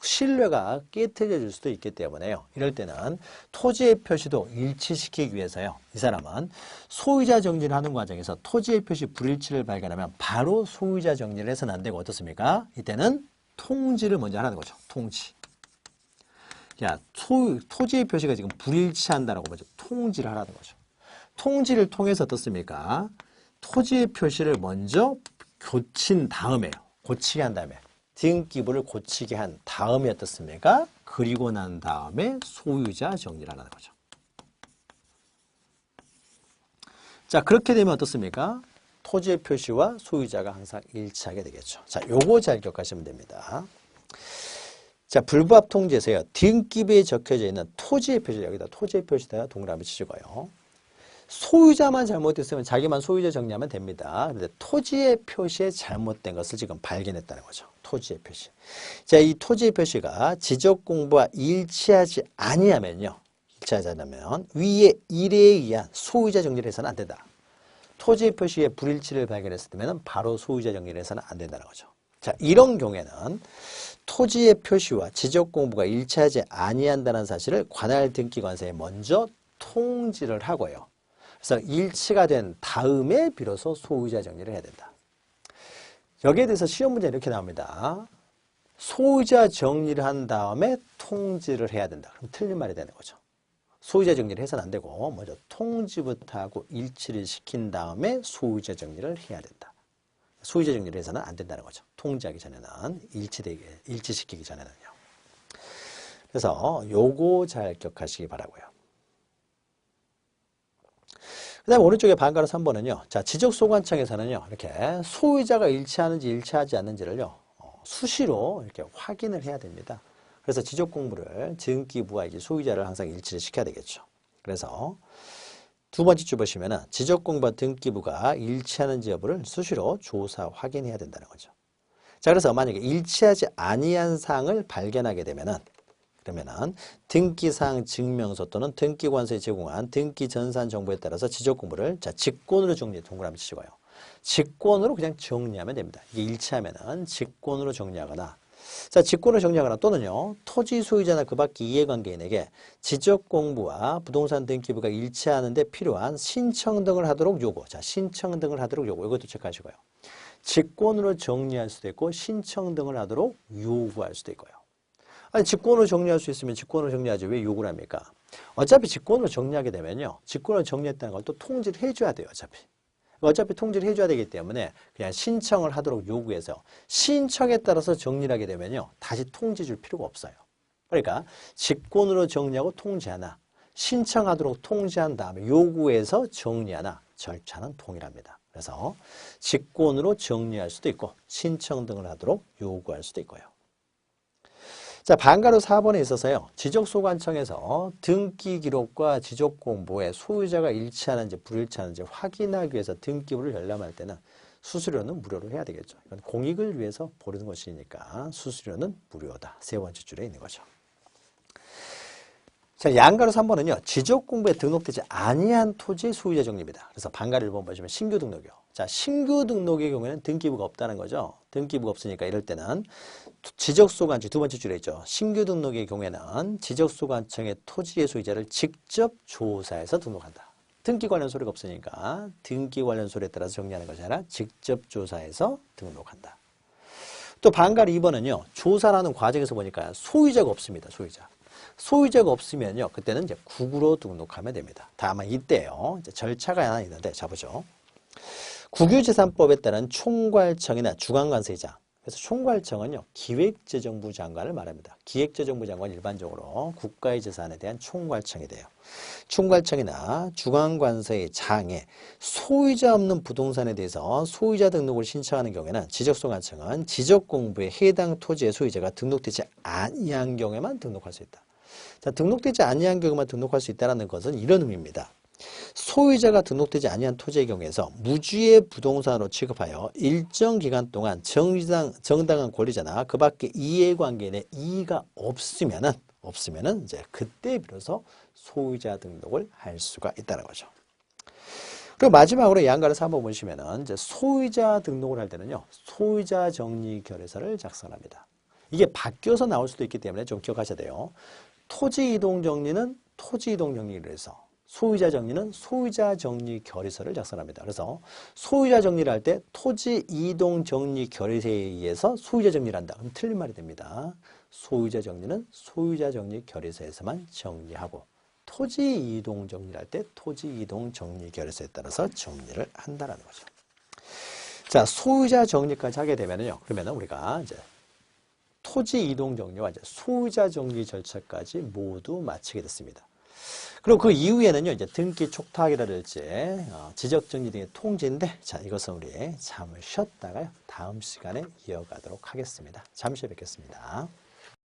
Speaker 1: 신뢰가 깨트려질 수도 있기 때문에요. 이럴 때는 토지의 표시도 일치시키기 위해서요. 이 사람은 소유자 정리를 하는 과정에서 토지의 표시 불일치를 발견하면 바로 소유자 정리를 해서는 안 되고 어떻습니까? 이때는 통지를 먼저 하는 거죠. 통지. 야, 토지의 표시가 지금 불일치한다라고 먼저 통지를 하라는 거죠. 통지를 통해서 어떻습니까? 토지의 표시를 먼저 고친 다음에요. 고치게 한 다음에. 등기부를 고치게 한 다음에 어떻습니까? 그리고 난 다음에 소유자 정리를 하는 거죠. 자, 그렇게 되면 어떻습니까? 토지의 표시와 소유자가 항상 일치하게 되겠죠. 자, 요거 잘 기억하시면 됩니다. 자, 불부합 통지에서요, 등기부에 적혀져 있는 토지의 표시, 여기다 토지의 표시에다가 동그라미 치시고요. 소유자만 잘못됐으면 자기만 소유자 정리하면 됩니다. 그런데 토지의 표시에 잘못된 것을 지금 발견했다는 거죠. 토지의 표시. 자, 이 토지의 표시가 지적 공부와 일치하지 아니하면요. 일치하지 않으면 위에 일에 의한 소유자 정리를 해서는 안 된다. 토지의 표시에 불일치를 발견했을 때면 바로 소유자 정리를 해서는 안 된다는 거죠. 자, 이런 경우에는 토지의 표시와 지적 공부가 일치하지 아니한다는 사실을 관할 등기관서에 먼저 통지를 하고요. 그래서 일치가 된 다음에 비로소 소유자 정리를 해야 된다. 여기에 대해서 시험 문제 이렇게 나옵니다. 소유자 정리를 한 다음에 통지를 해야 된다. 그럼 틀린 말이 되는 거죠. 소유자 정리를 해서는 안 되고 먼저 통지부터 하고 일치를 시킨 다음에 소유자 정리를 해야 된다. 소유자 정리를 해서는 안 된다는 거죠. 통지하기 전에는 일치시키기 전에는요. 그래서 요거 잘 기억하시기 바라고요. 그 다음에 오른쪽에 반가로 3번은요. 자, 지적소관청에서는요. 이렇게 소유자가 일치하는지 일치하지 않는지를요. 수시로 이렇게 확인을 해야 됩니다. 그래서 지적 공부를 등기부와 이제 소유자를 항상 일치를 시켜야 되겠죠. 그래서 두 번째 줄 보시면은 지적 공부와 등기부가 일치하는지 여부를 수시로 조사 확인해야 된다는 거죠. 자, 그래서 만약에 일치하지 아니한 사항을 발견하게 되면은 그러면은 등기사항 증명서 또는 등기관서에 제공한 등기 전산 정보에 따라서 지적 공부를 자, 직권으로 정리, 동그라미 치시고요. 직권으로 그냥 정리하면 됩니다. 이게 일치하면은 직권으로 정리하거나 자, 직권을 정리하거나 또는요, 토지 소유자나 그 밖의 이해관계인에게 지적 공부와 부동산 등기부가 일치하는 데 필요한 신청 등을 하도록 요구. 자, 신청 등을 하도록 요구. 이것도 체크하시고요. 직권으로 정리할 수도 있고, 신청 등을 하도록 요구할 수도 있고요. 아니, 직권으로 정리할 수 있으면 직권으로 정리하지 왜 요구를 합니까? 어차피 직권으로 정리하게 되면요. 직권으로 정리했다는 걸 또 통지를 해줘야 돼요. 어차피 통지를 해줘야 되기 때문에 그냥 신청을 하도록 요구해서 신청에 따라서 정리를 하게 되면요. 다시 통지 줄 필요가 없어요. 그러니까 직권으로 정리하고 통지 하나, 신청하도록 통지한 다음에 요구해서 정리하나 절차는 동일합니다. 그래서 직권으로 정리할 수도 있고 신청 등을 하도록 요구할 수도 있고요. 자, 반가로 4번에 있어서요. 지적소관청에서 등기 기록과 지적 공보에 소유자가 일치하는지 불일치하는지 확인하기 위해서 등기부를 열람할 때는 수수료는 무료로 해야 되겠죠. 이건 공익을 위해서 보는 것이니까 수수료는 무료다. 세 번째 줄에 있는 거죠. 자, 양가로 3번은요. 지적공부에 등록되지 아니한 토지의 소유자 정리입니다. 그래서 반가를 1번 보시면 신규 등록이요. 자, 신규 등록의 경우에는 등기부가 없다는 거죠. 등기부가 없으니까 이럴 때는 지적소관청 두 번째 줄에 있죠. 신규 등록의 경우에는 지적소관청의 토지의 소유자를 직접 조사해서 등록한다. 등기 관련 소리가 없으니까 등기 관련 소리에 따라서 정리하는 것이 아니라 직접 조사해서 등록한다. 또 반가로 2번은요. 조사라는 과정에서 보니까 소유자가 없습니다. 소유자가 없으면요. 그때는 이제 국으로 등록하면 됩니다. 다만 이때요. 이제 절차가 하나 있는데 자 보죠. 국유재산법에 따른 총괄청이나 주관관세장. 그래서 총괄청은요. 기획재정부 장관을 말합니다. 기획재정부 장관 일반적으로 국가의 재산에 대한 총괄청이 돼요. 총괄청이나 주관관세의 장에 소유자 없는 부동산에 대해서 소유자 등록을 신청하는 경우에는 지적소관청은 지적공부에 해당 토지의 소유자가 등록되지 아니한 경우에만 등록할 수 있다. 자, 등록되지 아니한 경우만 등록할 수 있다는 것은 이런 의미입니다. 소유자가 등록되지 아니한 토지의 경우에서 무주의 부동산으로 취급하여 일정 기간 동안 정당한 권리자나 그 밖에 이해관계인의 이의가 없으면은 이제 그때 비로소 소유자 등록을 할 수가 있다는 거죠. 그리고 마지막으로 양가를 3번 보시면은 이제 소유자 등록을 할 때는요, 소유자 정리 결의서를 작성합니다. 이게 바뀌어서 나올 수도 있기 때문에 좀 기억하셔야 돼요. 토지 이동 정리는 토지 이동 정리를 해서 소유자 정리는 소유자 정리 결의서를 작성합니다. 그래서 소유자 정리를 할 때 토지 이동 정리 결의서에 의해서 소유자 정리를 한다. 그럼 틀린 말이 됩니다. 소유자 정리는 소유자 정리 결의서에서만 정리하고 토지 이동 정리를 할 때 토지 이동 정리 결의서에 따라서 정리를 한다는 거죠. 자, 소유자 정리까지 하게 되면요. 그러면은 우리가 이제 토지 이동 정리와 이제 소유자 정리 절차까지 모두 마치게 됐습니다. 그리고 그 이후에는요, 이제 등기 촉탁이라든지 지적 정리 등의 통지인데, 자, 이것은 우리 잠을 쉬었다가요, 다음 시간에 이어가도록 하겠습니다. 잠시 후에 뵙겠습니다.